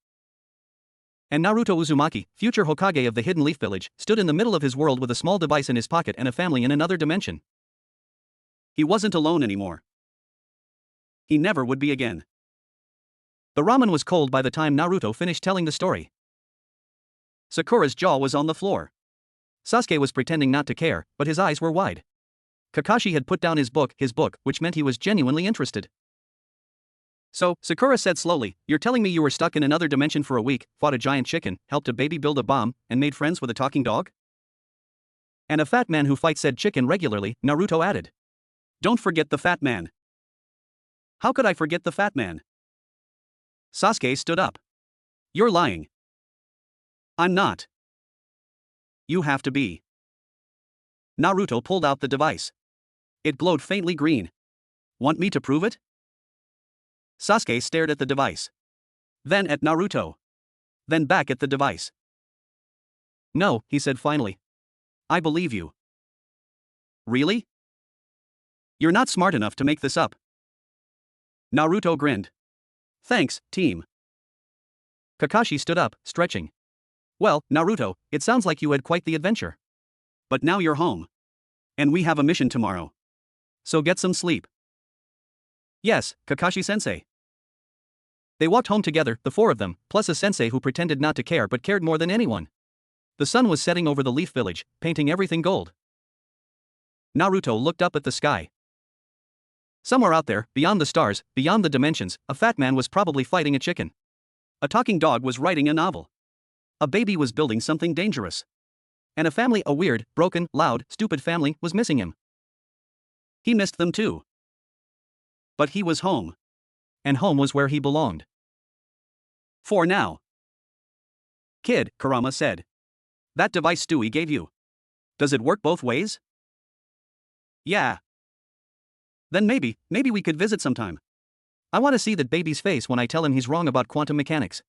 [SPEAKER 1] And Naruto Uzumaki, future Hokage of the Hidden Leaf Village, stood in the middle of his world with a small device in his pocket and a family in another dimension. He wasn't alone anymore. He never would be again. The ramen was cold by the time Naruto finished telling the story. Sakura's jaw was on the floor. Sasuke was pretending not to care, but his eyes were wide. Kakashi had put down his book, which meant he was genuinely interested. So, Sakura said slowly, you're telling me you were stuck in another dimension for a week, fought a giant chicken, helped a baby build a bomb, and made friends with a talking dog? And a fat man who fights said chicken regularly, Naruto added. Don't forget the fat man. How could I forget the fat man? Sasuke stood up. You're lying. I'm not. You have to be. Naruto pulled out the device. It glowed faintly green. Want me to prove it? Sasuke stared at the device. Then at Naruto. Then back at the device. No, he said finally. I believe you. Really? You're not smart enough to make this up. Naruto grinned. Thanks, team. Kakashi stood up, stretching. Well, Naruto, it sounds like you had quite the adventure. But now you're home. And we have a mission tomorrow. So get some sleep. Yes, Kakashi-sensei. They walked home together, the four of them, plus a sensei who pretended not to care but cared more than anyone. The sun was setting over the Leaf Village, painting everything gold. Naruto looked up at the sky. Somewhere out there, beyond the stars, beyond the dimensions, a fat man was probably fighting a chicken. A talking dog was writing a novel. A baby was building something dangerous. And a family, a weird, broken, loud, stupid family, was missing him. He missed them too. But he was home. And home was where he belonged. For now. Kid, Kurama said. That device Stewie gave you. Does it work both ways? Yeah. Then maybe we could visit sometime. I want to see that baby's face when I tell him he's wrong about quantum mechanics.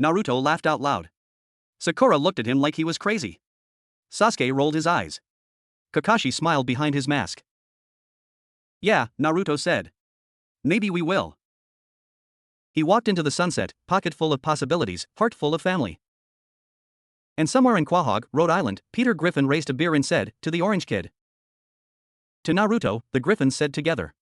[SPEAKER 1] Naruto laughed out loud. Sakura looked at him like he was crazy. Sasuke rolled his eyes. Kakashi smiled behind his mask. Yeah, Naruto said. Maybe we will. He walked into the sunset, pocket full of possibilities, heart full of family. And somewhere in Quahog, Rhode Island, Peter Griffin raised a beer and said, to the orange kid. To Naruto, the Griffins said together.